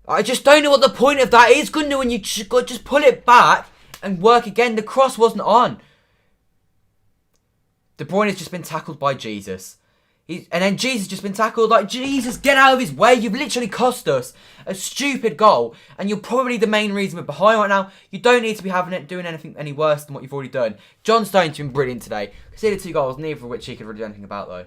I just don't know what the point of that is, Gunnar, when you just pull it back and work again. The cross wasn't on. De Bruyne has just been tackled by Jesus. And then Jesus just been tackled. Like, Jesus, get out of his way. You've literally cost us a stupid goal. And you're probably the main reason we're behind right now. You don't need to be doing anything any worse than what you've already done. John Stone's been brilliant today. Conceded 2 goals, neither of which he could really do anything about, though.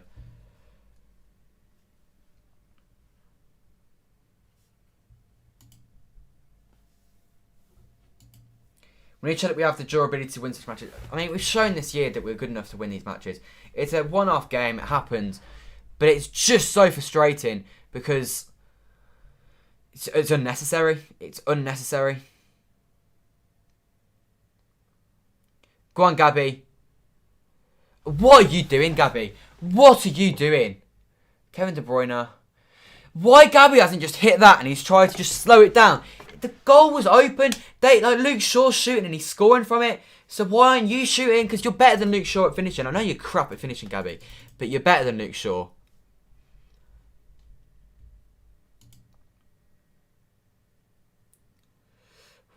We need to show that we have the durability to win such matches. I mean, we've shown this year that we're good enough to win these matches. It's a one-off game, it happens. But it's just so frustrating because it's unnecessary. It's unnecessary. Go on, Gabby. What are you doing, Gabby? What are you doing? Kevin De Bruyne. Why Gabby hasn't just hit that and he's tried to just slow it down? The goal was open. Luke Shaw's shooting and he's scoring from it. So why aren't you shooting? Because you're better than Luke Shaw at finishing. I know you're crap at finishing, Gabby, but you're better than Luke Shaw.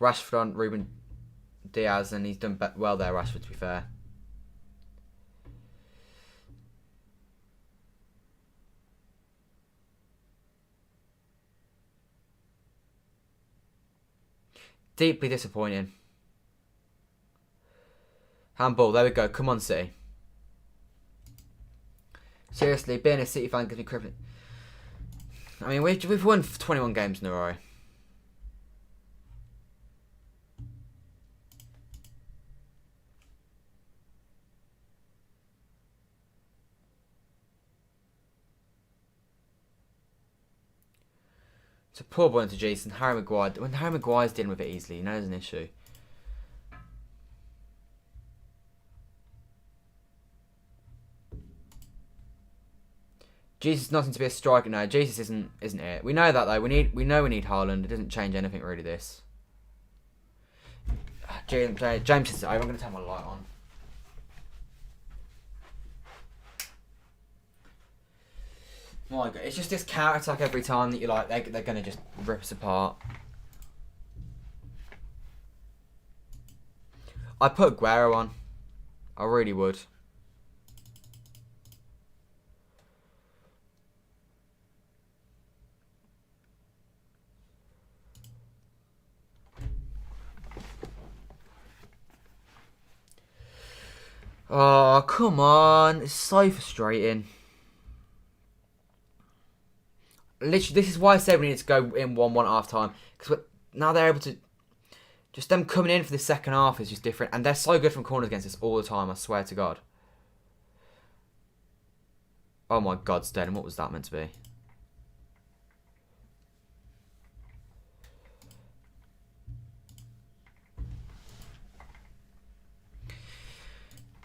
Rashford on Ruben Diaz, and he's done well there, Rashford, to be fair. Deeply disappointing. Handball, there we go. Come on, City. Seriously, being a City fan gives me crippling. I mean, we've won 21 games in a row. It's a poor ball into Jason. Harry Maguire. When Harry Maguire's dealing with it easily, you know there's an issue. Jesus nothing to be a striker. No, Jesus isn't it. We know that though. We know we need Haaland. It doesn't change anything really. This. James is over. I'm going to turn my light on. My God, it's just this counter attack every time that you're like they're going to just rip us apart. I'd put Aguero on. I really would. Oh, come on. It's so frustrating. Literally, this is why I said we need to go in 1-1 at half time. Because now they're able to... Just them coming in for the second half is just different. And they're so good from corners against us all the time, I swear to God. Oh my God, Sterling, what was that meant to be?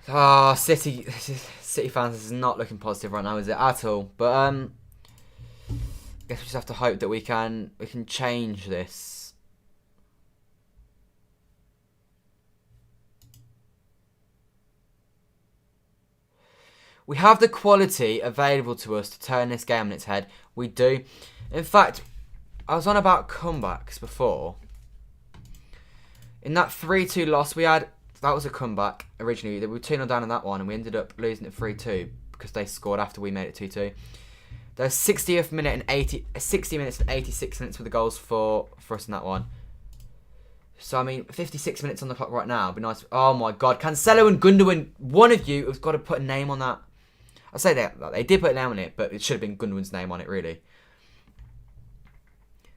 Ah, City fans, this is not looking positive right now, is it? At all. But I guess we just have to hope that we can change this. We have the quality available to us to turn this game on its head. We do. In fact, I was on about comebacks before. In that 3-2 loss we had, that was a comeback originally. We were 2-0 down in that one and we ended up losing it 3-2 because they scored after we made it 2-2. There's 60th minute and 60 minutes and 86 minutes for the goals for us in that one. So, I mean, 56 minutes on the clock right now. It'd be nice. Oh, my God. Cancelo and Gundogan, one of you has got to put a name on that. I say they did put a name on it, but it should have been Gundogan's name on it, really.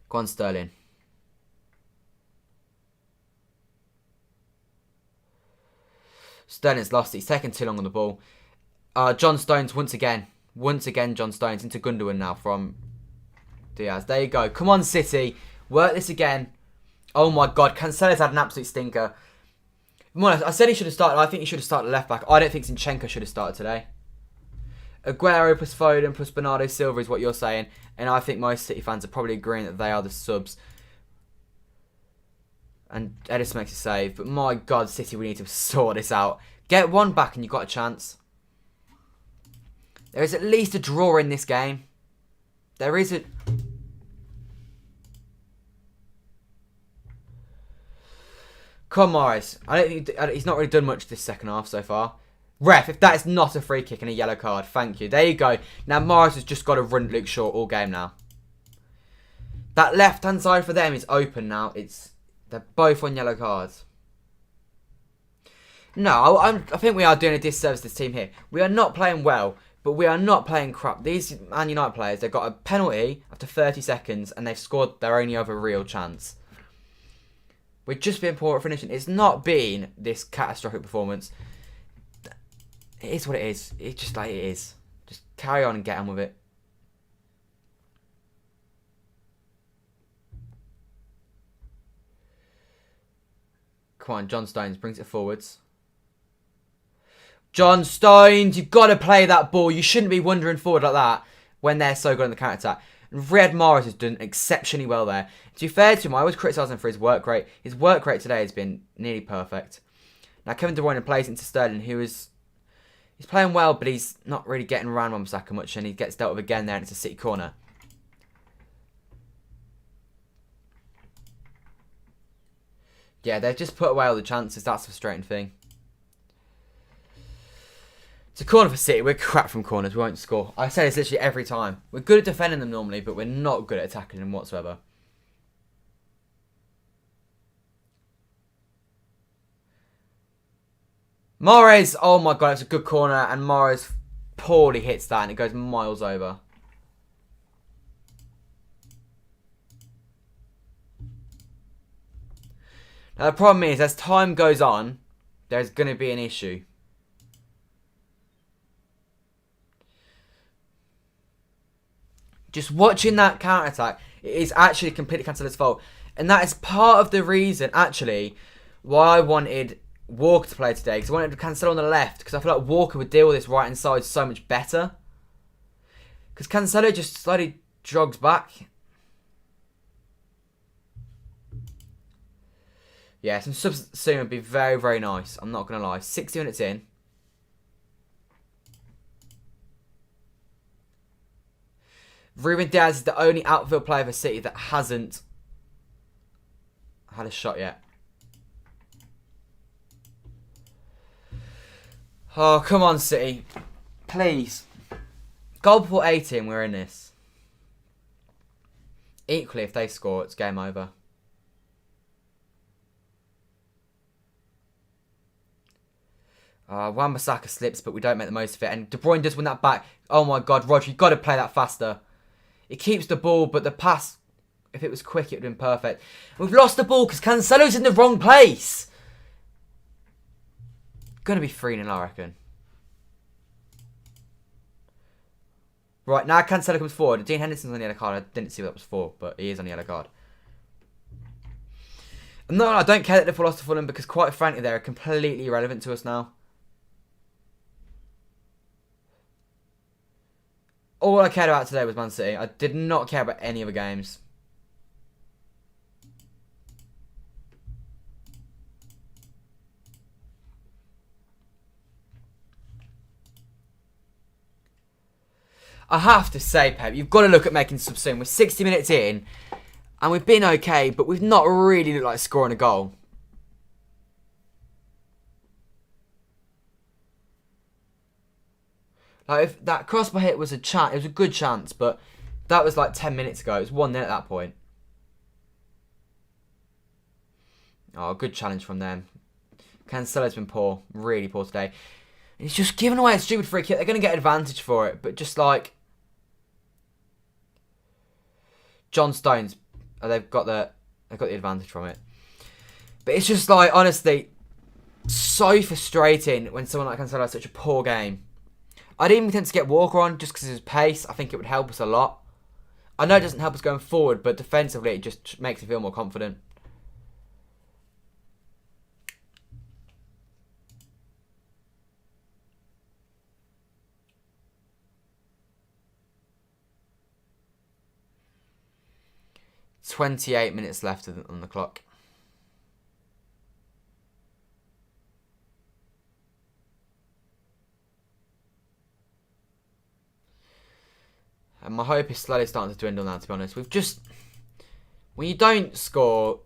Go on, Sterling. Sterling's lost it. He's taken too long on the ball. John Stones once again. Once again, John Stones into Gundogan now from Diaz. There you go. Come on, City. Work this again. Oh, my God. Cancelo's had an absolute stinker. I said he should have started. I think he should have started left back. I don't think Zinchenko should have started today. Aguero plus Foden plus Bernardo Silva is what you're saying. And I think most City fans are probably agreeing that they are the subs. And Edison makes a save. But my God, City, we need to sort this out. Get one back and you've got a chance. There is at least a draw in this game. There is a... Come on, Morris. He's not really done much this second half so far. Ref, if that is not a free kick and a yellow card, thank you. There you go. Now Morris has just got to run Luke Shaw all game now. That left-hand side for them is open now. They're both on yellow cards. No, I think we are doing a disservice to this team here. We are not playing well, but we are not playing crap. These Man United players, they've got a penalty after 30 seconds and they've scored their only other real chance. We're just being poor at finishing. It's not been this catastrophic performance. It is what it is. It's just like it is. Just carry on and get on with it. Come on, John Stones brings it forwards. John Stones, you've got to play that ball. You shouldn't be wandering forward like that when they're so good on the counter-attack. And Riyad Mahrez has done exceptionally well there. To be fair to him, I always criticise him for his work rate. His work rate today has been nearly perfect. Now, Kevin De Bruyne plays into Sterling, who is... He's playing well, but he's not really getting around Wan-Bissaka much, and he gets dealt with again there, and it's a City corner. Yeah, they've just put away all the chances. That's the frustrating thing. It's a corner for City. We're crap from corners. We won't score. I say this literally every time. We're good at defending them normally, but we're not good at attacking them whatsoever. Mahrez, oh my god, it's a good corner, and Mahrez poorly hits that, and it goes miles over. Now the problem is, as time goes on, there's going to be an issue. Just watching that counter-attack, it is actually completely Cancelo's fault. And that is part of the reason, actually, why I wanted Walker to play today. Because I wanted Cancelo on the left. Because I feel like Walker would deal with this right-hand side so much better. Because Cancelo just slightly jogs back. Yeah, some subs soon would be very, very nice. I'm not going to lie. 60 minutes in. Ruben Diaz is the only outfield player for City that hasn't had a shot yet. Oh, come on, City. Please. Goal before 18, we're in this. Equally, if they score, it's game over. Wan-Bissaka slips, but we don't make the most of it. And De Bruyne does win that back. Oh my god, Roger, you've got to play that faster. It keeps the ball, but the pass, if it was quick, it would have been perfect. We've lost the ball because Cancelo's in the wrong place. Going to be 3-0, I reckon. Right, now Cancelo comes forward. Dean Henderson's on the yellow card. I didn't see what that was for, but he is on the yellow card. No, I don't care that they've lost to Fulham because, quite frankly, they're completely irrelevant to us now. All I cared about today was Man City. I did not care about any other games. I have to say, Pep, you've got to look at making subs soon. We're 60 minutes in, and we've been okay, but we've not really looked like scoring a goal. Like, if that crossbar hit was a chance, it was a good chance, but that was like 10 minutes ago. It was 1-0 at that point. Oh, good challenge from them. Cancelo's been poor, really poor today. He's just giving away a stupid free kick. They're going to get advantage for it, but just like John Stones, they've got the advantage from it. But it's just like, honestly, so frustrating when someone like Cancelo has such a poor game. I'd even attempt to get Walker on just because of his pace. I think it would help us a lot. I know it doesn't help us going forward, but defensively it just makes me feel more confident. "28 minutes left on the clock." And my hope is slowly starting to dwindle now, to be honest. When you don't score,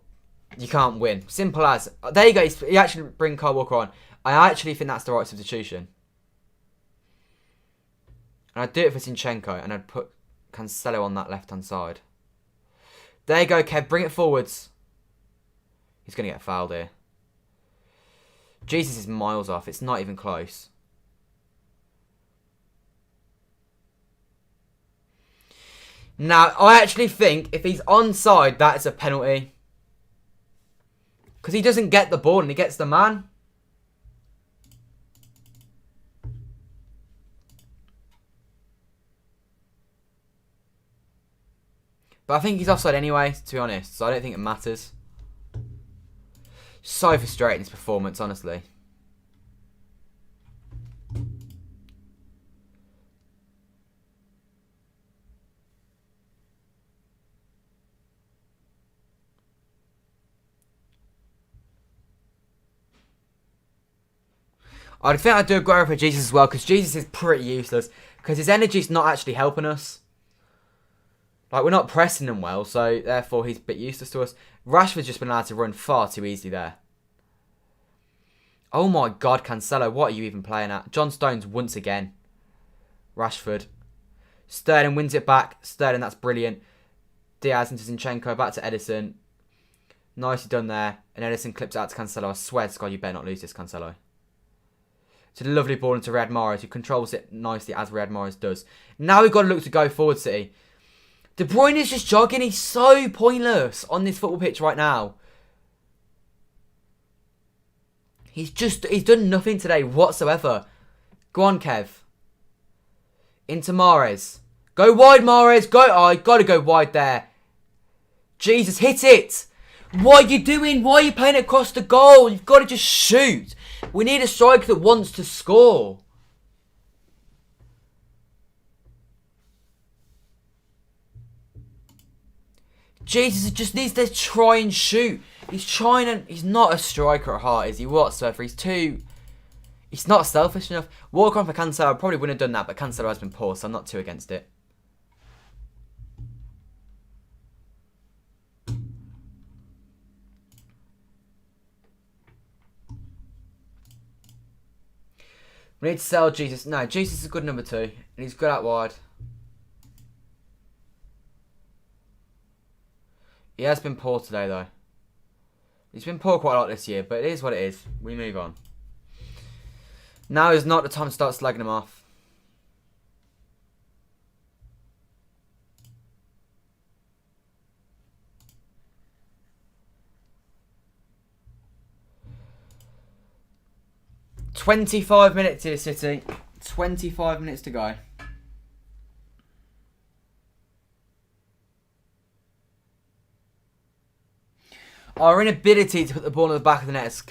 you can't win. Simple as. There you go. You actually bring Kyle Walker on. I actually think that's the right substitution. And I'd do it for Zinchenko, and I'd put Cancelo on that left-hand side. There you go, Kev. Bring it forwards. He's going to get fouled here. Jesus is miles off. It's not even close. Now, I actually think if he's onside, that is a penalty. Because he doesn't get the ball and he gets the man. But I think he's offside anyway, to be honest. So I don't think it matters. So frustrating, his performance, honestly. I think I'd do a go for Jesus as well, because Jesus is pretty useless. Because his energy's not actually helping us. Like, we're not pressing him well, so therefore he's a bit useless to us. Rashford's just been allowed to run far too easily there. Oh my God, Cancelo, what are you even playing at? John Stones once again. Rashford. Sterling wins it back. Sterling, that's brilliant. Diaz into Zinchenko, back to Edison. Nicely done there. And Edison clips out to Cancelo. I swear to God, you better not lose this, Cancelo. It's a lovely ball into Riyad Mahrez, who controls it nicely as Riyad Mahrez does. Now we've got to look to go forward, City. De Bruyne is just jogging. He's so pointless on this football pitch right now. He's done nothing today whatsoever. Go on, Kev. Into Mahrez. Go wide, Mahrez. Go. Oh, you got to go wide there. Jesus, hit it. What are you doing? Why are you playing it across the goal? You've got to just shoot. We need a striker that wants to score. Jesus, it just needs to try and shoot. He's not a striker at heart, is he, whatsoever? He's not selfish enough. Walk on for Cancelo, I probably wouldn't have done that, but Cancelo has been poor, so I'm not too against it. We need to sell Jesus. No, Jesus is a good number 2, and he's good out wide. He has been poor today, though. He's been poor quite a lot this year, but it is what it is. We move on. Now is not the time to start slagging him off. "25 minutes here, City. 25 minutes to go." Our inability to put the ball in the back of the net has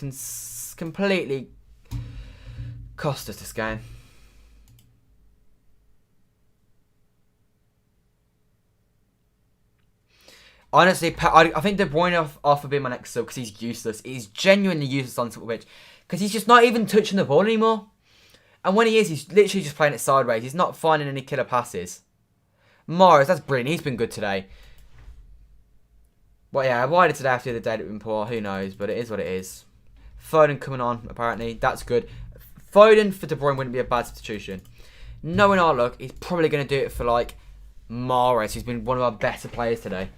completely cost us this game. Honestly, I think De Bruyne off would be my next sub because he's useless. He's genuinely useless on the football pitch because he's just not even touching the ball anymore. And when he is, he's literally just playing it sideways. He's not finding any killer passes. Mahrez, that's brilliant. He's been good today. Well, yeah, why did today after the other day that been poor? Who knows? But it is what it is. Foden coming on, apparently. That's good. Foden for De Bruyne wouldn't be a bad substitution. Knowing our luck, he's probably going to do it for, like, Mahrez, who's been one of our better players today.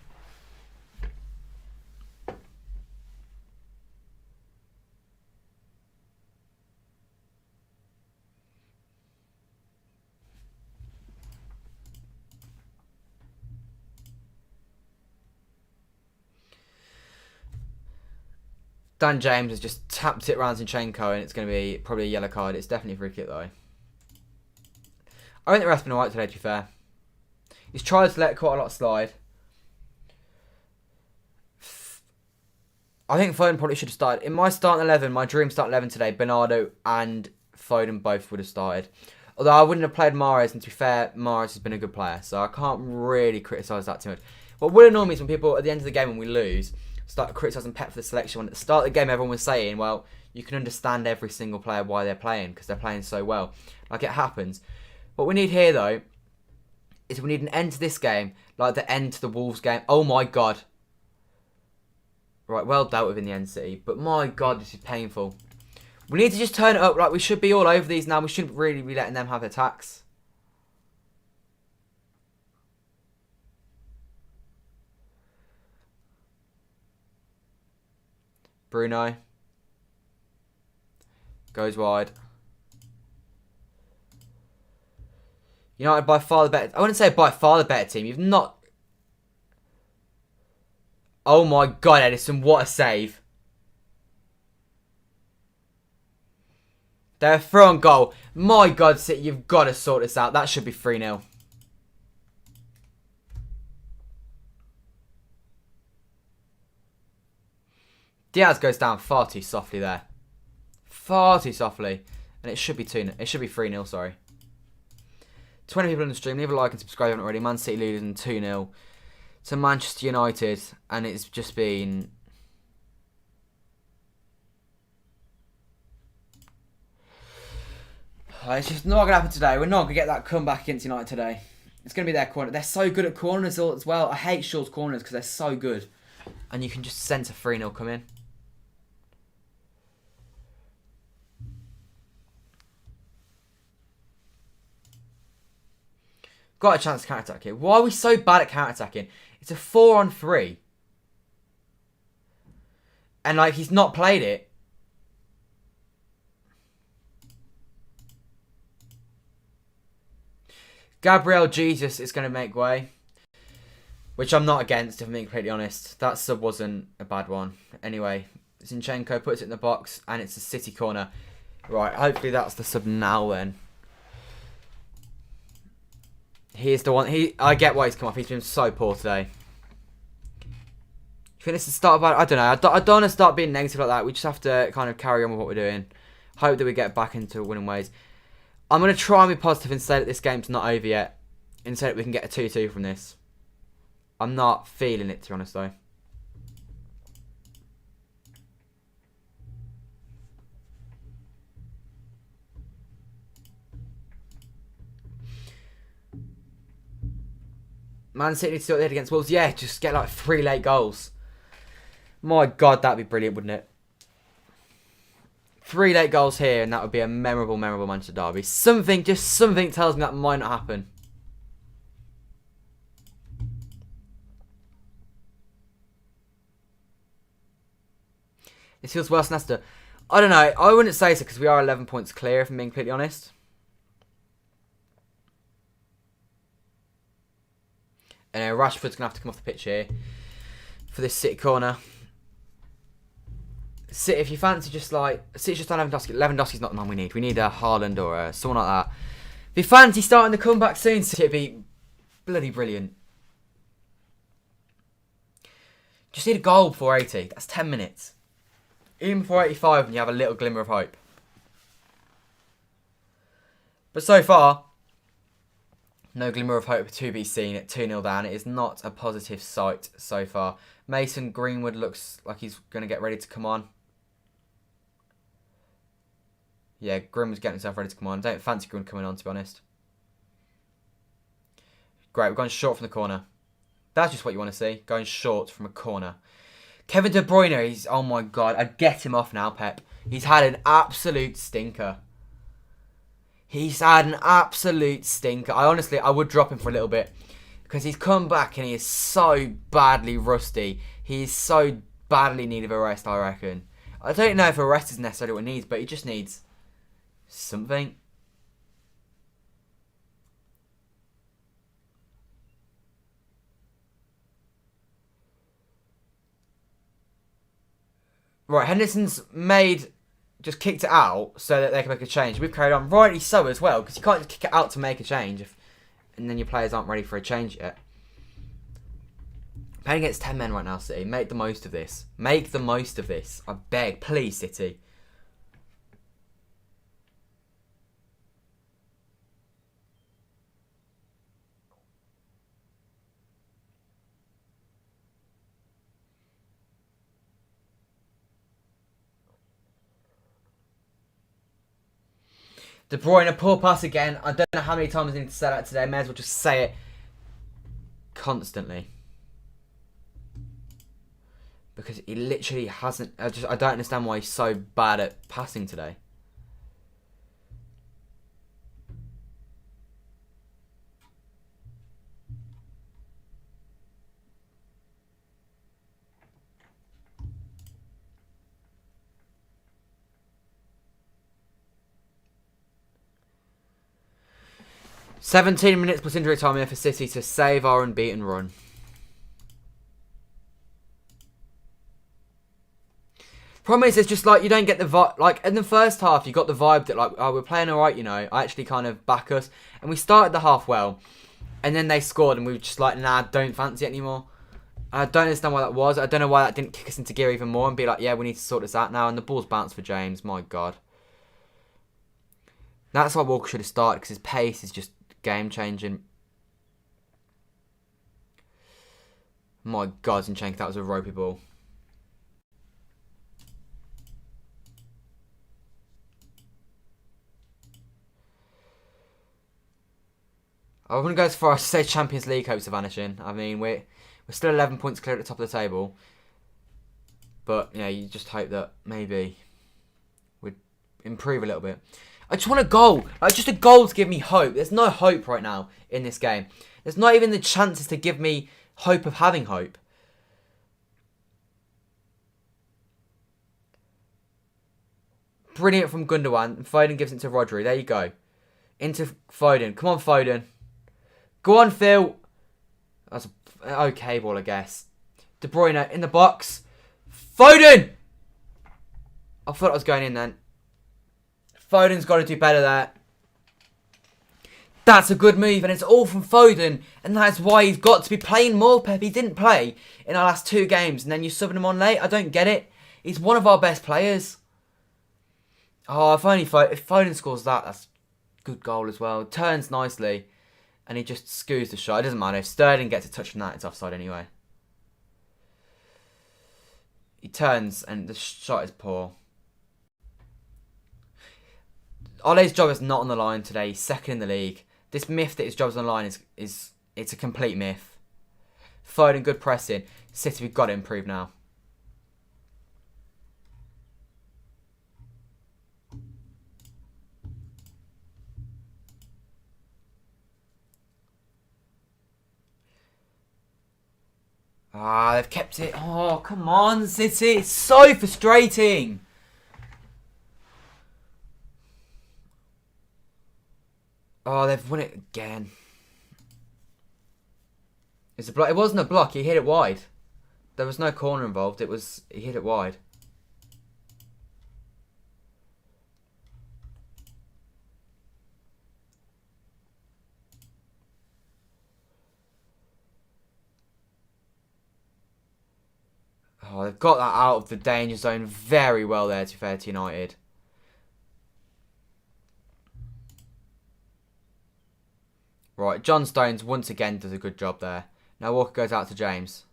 Dan James has just tapped it around Zinchenko and it's going to be probably a yellow card. It's definitely a free kick though. I think the ref's been alright today, to be fair. He's tried to let quite a lot slide. I think Foden probably should have started. In my starting 11, my dream starting 11 today, Bernardo and Foden both would have started. Although I wouldn't have played Mahrez, and to be fair, Mahrez has been a good player, so I can't really criticise that too much. What would annoy me is when people, at the end of the game when we lose, start criticising Pep for the selection. When at the start of the game, everyone was saying, well, you can understand every single player why they're playing, because they're playing so well. Like, it happens. What we need here, though, is we need an end to this game, like the end to the Wolves game. Oh, my God. Right, well dealt with in the end, City. But, my God, this is painful. We need to just turn it up. Like, we should be all over these now. We shouldn't really be letting them have attacks. Bruno. Goes wide. United by far the better... I wouldn't say by far the better team. You've not... Oh my God, Edison. What a save. They're through on goal. My God, City, you've got to sort this out. That should be 3-0. Diaz goes down far too softly there. Far too softly. And it should be 2-0. It should be 3-0, sorry. 20 people on the stream. Leave a like and subscribe if you haven't already. Man City losing 2-0 to Manchester United. And it's just been... It's just not going to happen today. We're not going to get that comeback against United today. It's going to be their corner. They're so good at corners as well. I hate Shaw's corners because they're so good. and you can just sense a 3-0 come in. Got a chance to counter-attack here. Why are we so bad at counter-attacking? It's a 4-on-3. And, like, he's not played it. Gabriel Jesus is going to make way. Which I'm not against, if I'm being completely honest. That sub wasn't a bad one. Anyway, Zinchenko puts it in the box, and it's a City corner. Right, hopefully that's the sub now then. He's the one. I get why he's come off. He's been so poor today. You think this is the start of... I don't know. I don't want to start being negative like that. We just have to kind of carry on with what we're doing. Hope that we get back into winning ways. I'm going to try and be positive and say that this game's not over yet. And say that we can get a 2-2 from this. I'm not feeling it, to be honest, though. Man City need to do what they did against Wolves. Yeah, just get like 3 late goals. My God, that'd be brilliant, wouldn't it? 3 late goals here, and that would be a memorable Manchester derby. Something tells me that might not happen. This feels worse than Leicester. I don't know. I wouldn't say so because we are 11 points clear, if I'm being completely honest. And Rashford's going to have to come off the pitch here for this City corner. City, if you fancy just like... City's just on Lewandowski. Lewandowski's not the man we need. We need a Haaland or someone like that. If you fancy starting the comeback soon, City, it'd be bloody brilliant. Just need a goal before 80. That's 10 minutes. Even before 85 and you have a little glimmer of hope. But so far... No glimmer of hope to be seen at 2-0 down. It is not a positive sight so far. Mason Greenwood looks like he's going to get ready to come on. Yeah, Greenwood's getting himself ready to come on. I don't fancy Greenwood coming on, to be honest. Great, we're going short from the corner. That's just what you want to see. Going short from a corner. Kevin De Bruyne, he's... Oh my God, I'd get him off now, Pep. He's had an absolute stinker. He's had an absolute stinker. I would drop him for a little bit. Because he's come back and he is so badly rusty. He is so badly in need of a rest, I reckon. I don't know if a rest is necessarily what he needs, but he just needs something. Right, Henderson's just kicked it out so that they can make a change. We've carried on, rightly so as well, because you can't just kick it out to make a change and then your players aren't ready for a change yet. Playing against 10 men right now, City. Make the most of this. Make the most of this. I beg, please, City. De Bruyne, a poor pass again. I don't know how many times I need to say that today. May as well just say it constantly. Because he literally hasn't... I don't understand why he's so bad at passing today. "17 minutes plus injury time here for City to save our unbeaten run." Problem is, it's just like you don't get the vibe. Like in the first half, you got the vibe that like, oh, we're playing alright, you know. I actually kind of back us, and we started the half well, and then they scored, and we were just like, nah, don't fancy it anymore. I don't understand why that was. I don't know why that didn't kick us into gear even more and be like, yeah, we need to sort this out now. And the ball's bounced for James. My God, that's why Walker should have started because his pace is just game changing. My God, Zinchenko, that was a ropey ball. I wouldn't go as far as to say Champions League hopes are vanishing. I mean, we're still 11 points clear at the top of the table. But, yeah, you just hope that maybe we'd improve a little bit. I just want a goal. Like, just a goal to give me hope. There's no hope right now in this game. There's not even the chances to give me hope of having hope. Brilliant from Gundogan. Foden gives it to Rodri. There you go. Into Foden. Come on, Foden. Go on, Phil. That's an okay ball, I guess. De Bruyne in the box. Foden! I thought I was going in then. Foden's got to do better there. That's a good move, and it's all from Foden, and that's why he's got to be playing more, Pep. He didn't play in our last 2 games, and then you're subbing him on late. I don't get it. He's one of our best players. Oh, if Foden scores that, that's a good goal as well. Turns nicely, and he just skews the shot. It doesn't matter. If Sterling gets a touch from that, it's offside anyway. He turns, and the shot is poor. Ole's job is not on the line today. He's second in the league. This myth that his job's on the line is it's a complete myth. Foden, good pressing. City, we've got to improve now. They've kept it. Oh, come on, City. It's so frustrating. Oh, they've won it again. It's a block. It wasn't a block. He hit it wide. There was no corner involved. He hit it wide. Oh, they've got that out of the danger zone very well there, to be fair to United. Right, John Stones once again does a good job there. Now Walker goes out to James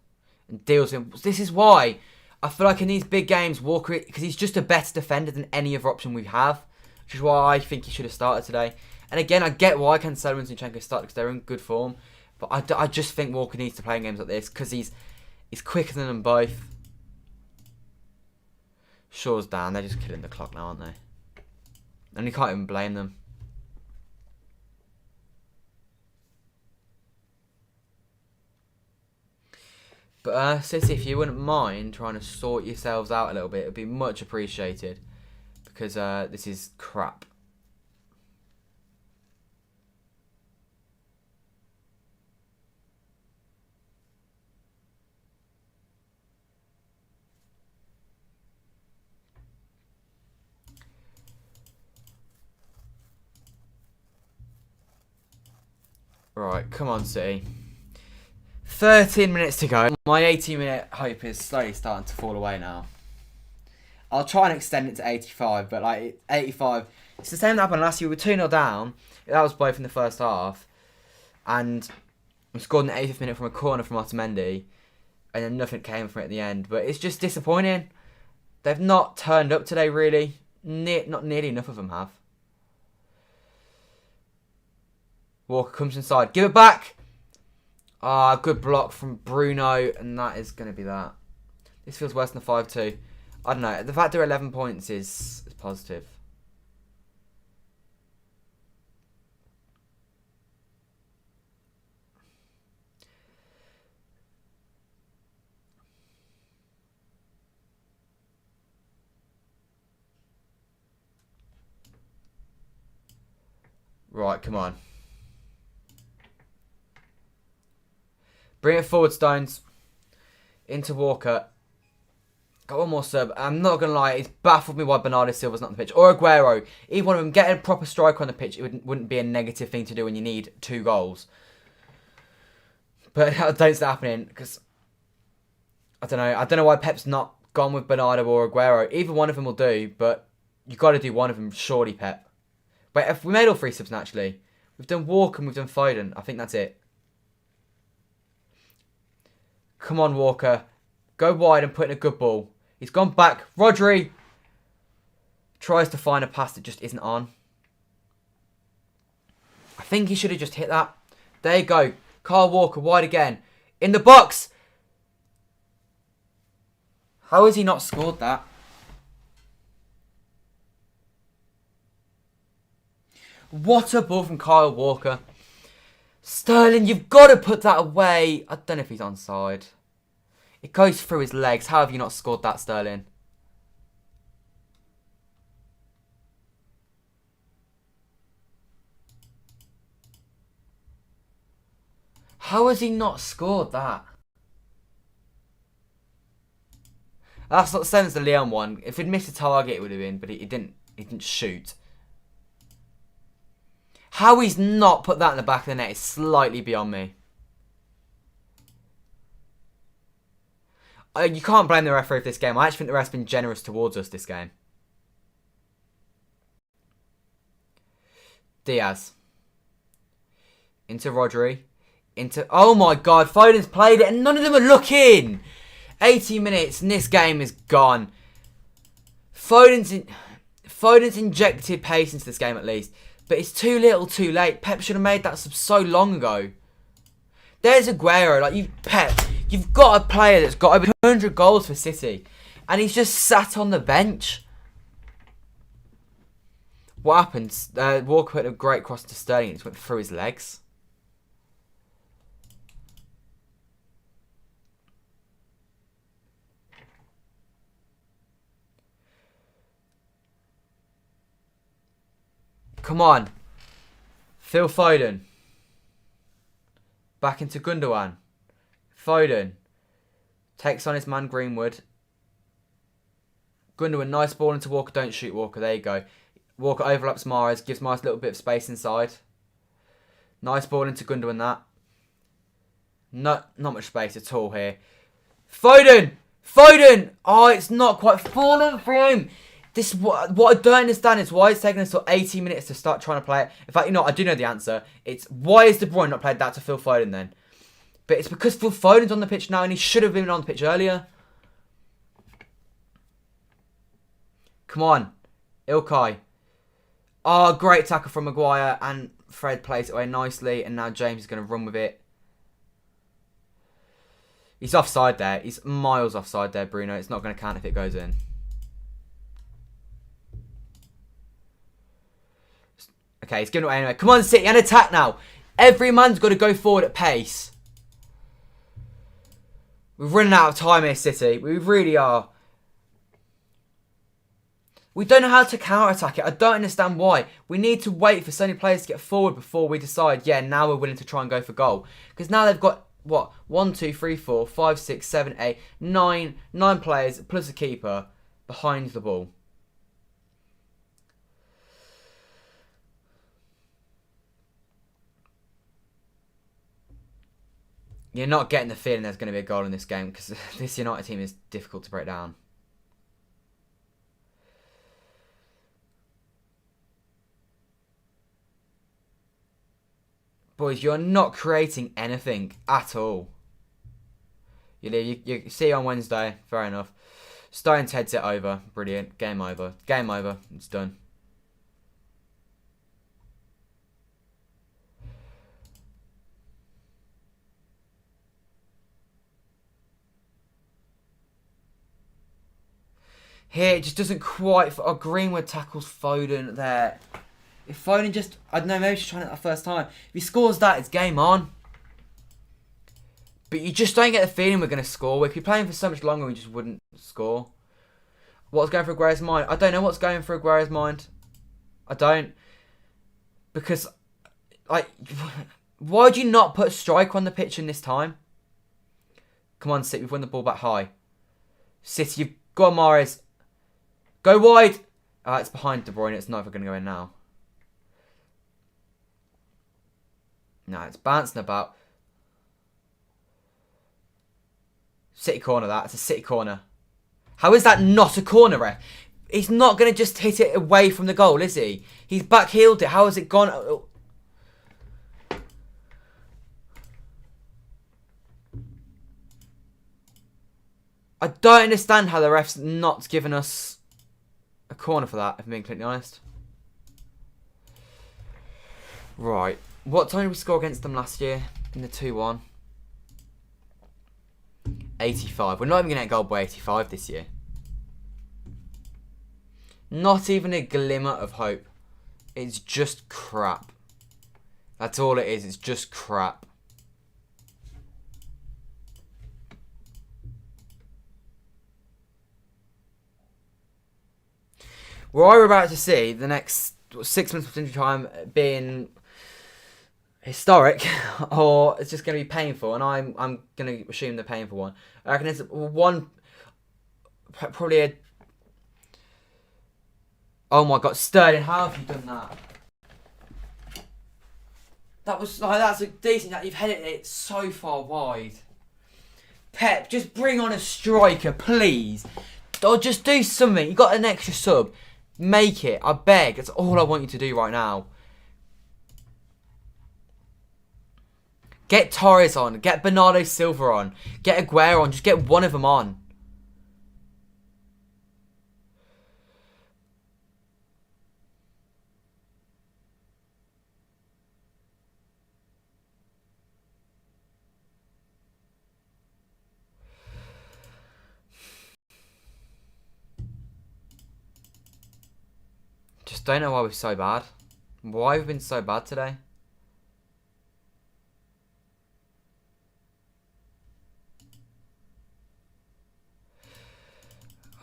and deals him. This is why I feel like in these big games, Walker, because he's just a better defender than any other option we have, which is why I think he should have started today. And again, I get why Cancelo and Zinchenko started because they're in good form, but I just think Walker needs to play in games like this because he's quicker than them both. Shaw's down. They're just killing the clock now, aren't they? And you can't even blame them. But City, if you wouldn't mind trying to sort yourselves out a little bit, it would be much appreciated. Because this is crap. Right, come on, City. 13 minutes to go. My 18-minute hope is slowly starting to fall away now. I'll try and extend it to 85, but like 85, it's the same that happened last year. We were 2-0 down. That was both in the first half. And we scored in the 85th minute from a corner from Otamendi. And then nothing came from it at the end. But it's just disappointing. They've not turned up today, really. Not nearly enough of them have. Walker comes inside. Give it back! Good block from Bruno, and that is going to be that. This feels worse than the 5-2. I don't know. The fact they're 11 points is positive. Right, come on. Bring it forward, Stones. Into Walker. Got one more sub. I'm not going to lie, it's baffled me why Bernardo Silva's not on the pitch. Or Aguero. Either one of them, getting a proper striker on the pitch, it wouldn't be a negative thing to do when you need 2 goals. But I don't see that happening, because I don't know why Pep's not gone with Bernardo or Aguero. Either one of them will do, but you've got to do one of them, surely, Pep. Wait, if we made all 3 subs, naturally. We've done Walker and we've done Foden. I think that's it. Come on, Walker. Go wide and put in a good ball. He's gone back. Rodri tries to find a pass that just isn't on. I think he should have just hit that. There you go. Kyle Walker wide again. In the box. How has he not scored that? What a ball from Kyle Walker. Sterling, you've got to put that away. I don't know if he's onside. It goes through his legs. How have you not scored that, Sterling? How has he not scored that? That's not the same as the Leon one. If he'd missed a target, it would have been, but he didn't. He didn't shoot. How he's not put that in the back of the net is slightly beyond me. You can't blame the referee for this game. I actually think the ref's been generous towards us this game. Diaz. Into Rodri. Into... Oh my God, Foden's played it and none of them are looking. 80 minutes and this game is gone. Foden's injected pace into this game at least. But it's too little, too late. Pep should have made that sub so long ago. There's Aguero. Like, Pep, you've got a player that's got over 200 goals for City. And he's just sat on the bench. What happens? Walker put a great cross to Sterling. It just went through his legs. Come on. Phil Foden. Back into Gundogan. Foden. Takes on his man Greenwood. Gundogan, nice ball into Walker. Don't shoot Walker. There you go. Walker overlaps Mahrez. Gives Mahrez a little bit of space inside. Nice ball into Gundogan that. Not much space at all here. Foden! Foden! Oh, it's not quite falling for him. This what I don't understand is why it's taking us till 80 minutes to start trying to play it. In fact, I do know the answer. It's why is De Bruyne not played that to Phil Foden then? But it's because Phil Foden's on the pitch now and he should have been on the pitch earlier. Come on. Ilkay. Oh, great tackle from Maguire and Fred plays it away nicely and now James is going to run with it. He's offside there. He's miles offside there, Bruno. It's not going to count if it goes in. Okay, he's giving it away anyway. Come on, City, and attack now. Every man's got to go forward at pace. We're running out of time here, City. We really are. We don't know how to counter-attack it. I don't understand why. We need to wait for so many players to get forward before we decide, yeah, now we're willing to try and go for goal. Because now they've got, what, 1, 2, 3, 4, 5, 6, 7, 8, 9 players plus a keeper behind the ball. You're not getting the feeling there's going to be a goal in this game because this United team is difficult to break down. Boys, you're not creating anything at all. You see you on Wednesday. Fair enough. Stones heads it over. Brilliant. Game over. Game over. It's done. Here, it just doesn't quite... Oh, Greenwood tackles Foden there. If Foden just... I don't know, maybe he's trying it that first time. If he scores that, it's game on. But you just don't get the feeling we're going to score. If you're playing for so much longer, we just wouldn't score. What's going through Aguero's mind? I don't know what's going through Aguero's mind. I don't. Because, like... Why would you not put a striker on the pitch in this time? Come on, City. We've won the ball back high. City, you've got Mahrez. Go wide. It's behind De Bruyne. It's not ever going to go in now. No, it's bouncing about. City corner, that. It's a City corner. How is that not a corner, ref? He's not going to just hit it away from the goal, is he? He's backheeled it. How has it gone? I don't understand how the ref's not given us a corner for that, if I'm being completely honest. Right. What time did we score against them last year in the 2-1? 85. We're not even going to get goal by 85 this year. Not even a glimmer of hope. It's just crap. That's all it is. It's just crap. We're either about to see the next 6 months potential time being historic, or it's just going to be painful, and I'm going to assume the painful one. I reckon it's one, probably a... Oh my God, Sterling, how have you done that? That was like, that's a decent. You've headed it so far wide. Pep, just bring on a striker, please. Or just do something. You got an extra sub. Make it. I beg. That's all I want you to do right now. Get Torres on. Get Bernardo Silva on. Get Aguero on. Just get one of them on. Just don't know why we're so bad. Why have we been so bad today?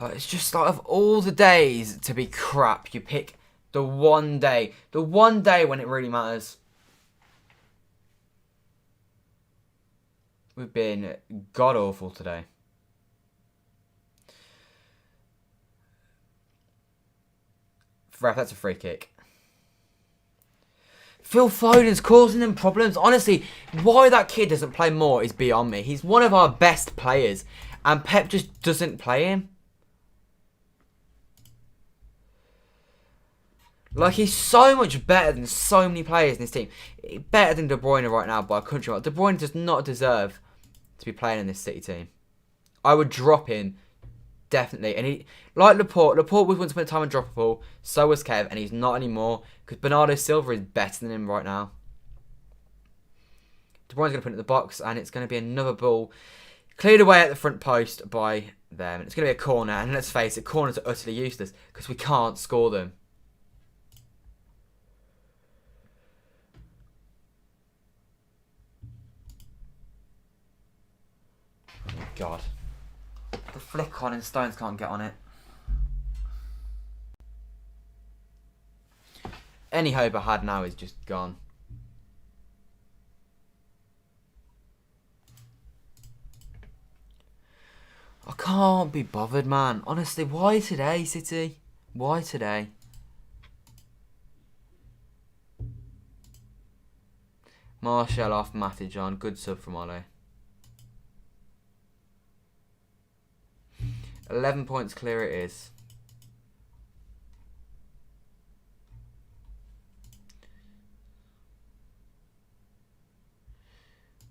It's just like, of all the days to be crap, you pick the one day. The one day when it really matters. We've been god-awful today. Ref, that's a free kick. Phil Foden's causing them problems. Honestly, why that kid doesn't play more is beyond me. He's one of our best players, and Pep just doesn't play him. Like, he's so much better than so many players in this team. Better than De Bruyne right now by a country mile. De Bruyne does not deserve to be playing in this City team. I would drop him, definitely. And he, like Laporte was once upon a time undroppable. So was Kev, and he's not anymore because Bernardo Silva is better than him right now. De Bruyne's going to put it in the box, and it's going to be another ball cleared away at the front post by them. It's going to be a corner, and let's face it, corners are utterly useless because we can't score them. Oh God. The flick on and Stones can't get on it. Any hope I had now is just gone. I can't be bothered, man. Honestly, why today, City? Why today? Martial off, Matic on. Good sub from Ole. 11 points clear it is.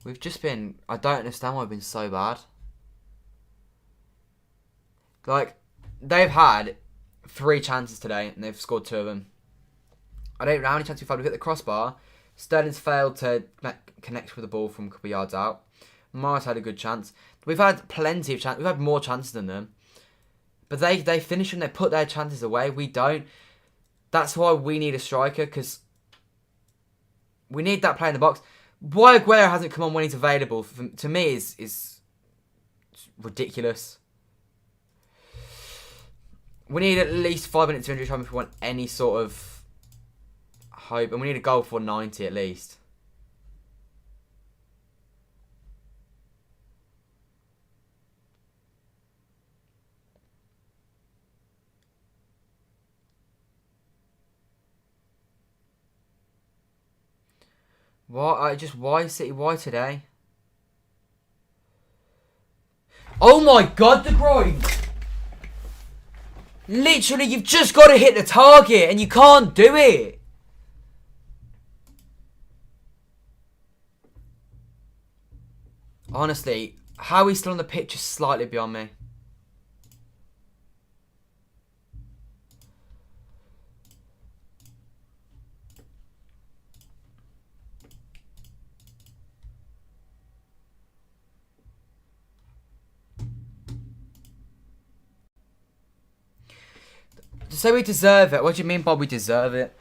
We've just been... I don't understand why we've been so bad. Like, they've had 3 chances today, and they've scored 2 of them. I don't know how many chances we've had. We've hit the crossbar. Sterling's failed to connect with the ball from a couple of yards out. Morris had a good chance. We've had plenty of chances. We've had more chances than them. But they finish and they put their chances away. We don't. That's why we need a striker, because we need that play in the box. Why Aguero hasn't come on when he's available, to me, is ridiculous. We need at least 5 minutes of injury time if we want any sort of hope. And we need a goal for 90 at least. Why City? Why today? Oh my God, De Bruyne! Literally, you've just got to hit the target, and you can't do it. Honestly, how he's still on the pitch is slightly beyond me. So we deserve it. What do you mean by we deserve it?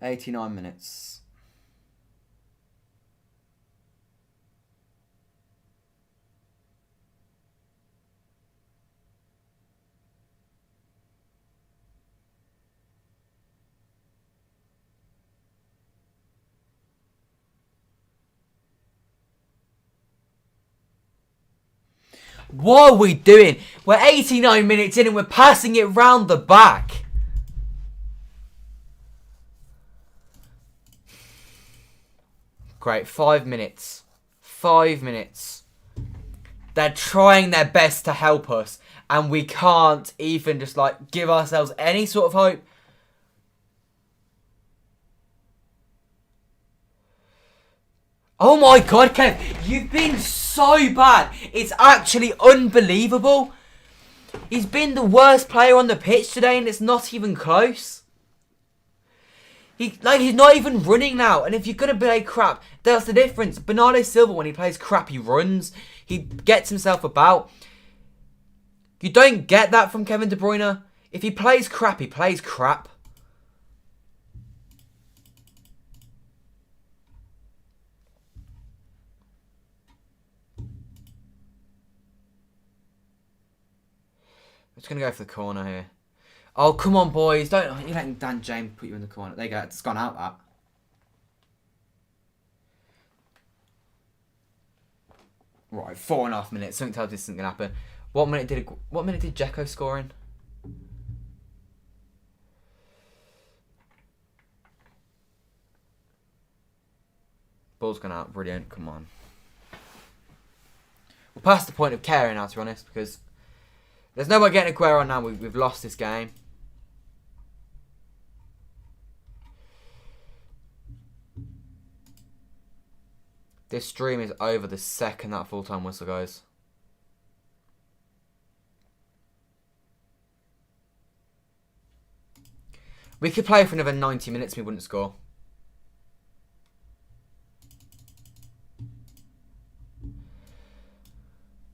$89 minutes. What are we doing? We're 89 minutes in and we're passing it round the back. Great, 5 minutes. 5 minutes. They're trying their best to help us, and we can't even just like give ourselves any sort of hope. Oh my god, Kev, you've been so bad. It's actually unbelievable. He's been the worst player on the pitch today, and it's not even close. He's not even running now. And if you're going to play crap, that's the difference. Bernardo Silva, when he plays crap, he runs. He gets himself about. You don't get that from Kevin De Bruyne. If he plays crap, he plays crap. I'm just going to go for the corner here. Oh, come on, boys. Don't you letting Dan James put you in the corner. There you go. It's gone out, that. Right, 4.5 minutes. Something tells this isn't going to happen. What minute did Dzeko score in? Ball's gone out. Brilliant. Come on. We're past the point of caring now, to be honest, because there's nobody getting Aguero on now. We've lost this game. This stream is over the second that full-time whistle goes. We could play for another 90 minutes and we wouldn't score.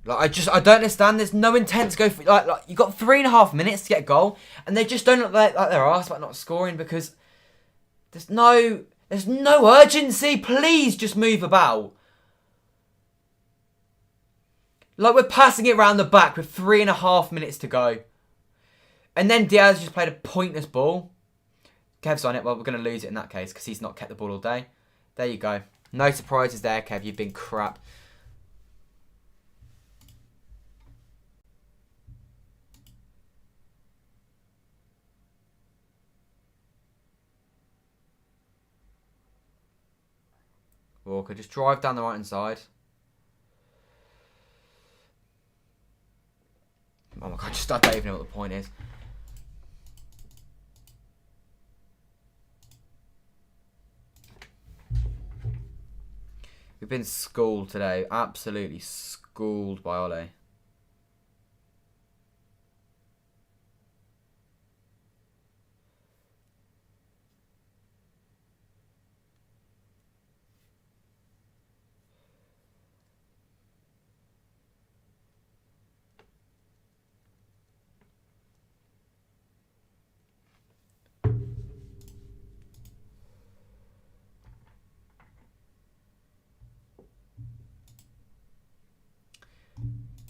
Like, I don't understand. There's no intent to go for, like you got 3.5 minutes to get a goal, and they just don't look like they're arsed about not scoring because there's no urgency. Please just move about. Like, we're passing it around the back with 3.5 minutes to go, and then Diaz just played a pointless ball. Kev's on it. Well, we're going to lose it in that case because he's not kept the ball all day. There you go. No surprises there, Kev. You've been crap. Walker, just drive down the right hand side. Oh my god, I don't even know what the point is. We've been schooled today. Absolutely schooled by Ole.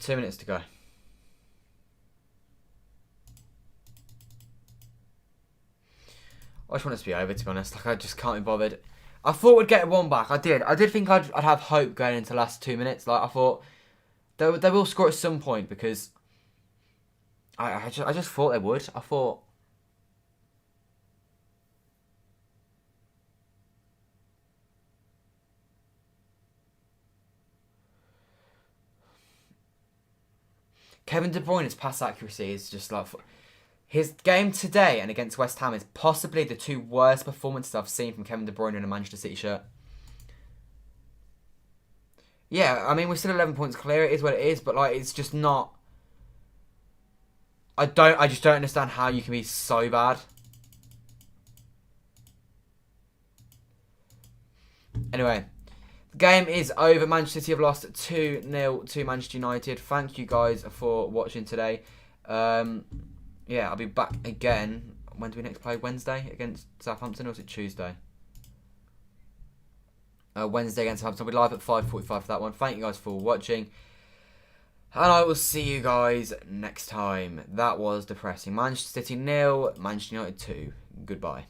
Two minutes to go. I just want it to be over, to be honest. Like, I just can't be bothered. I thought we'd get one back. I did think I'd have hope going into the last 2 minutes. Like, I thought they will score at some point because I just thought they would. I thought. Kevin De Bruyne's pass accuracy is just like... His game today and against West Ham is possibly the two worst performances I've seen from Kevin De Bruyne in a Manchester City shirt. Yeah, I mean, we're still 11 points clear. It is what it is, but like, it's just not... I just don't understand how you can be so bad. Anyway, Game is over. Manchester City have lost 2-0 to Manchester United. Thank you guys for watching today. Yeah, I'll be back again. When do we next play? Wednesday against Southampton, or is it Tuesday? Wednesday against Southampton. I'll be live at 5:45 for that one. Thank you guys for watching. And I will see you guys next time. That was depressing. Manchester City 0, Manchester United 2. Goodbye.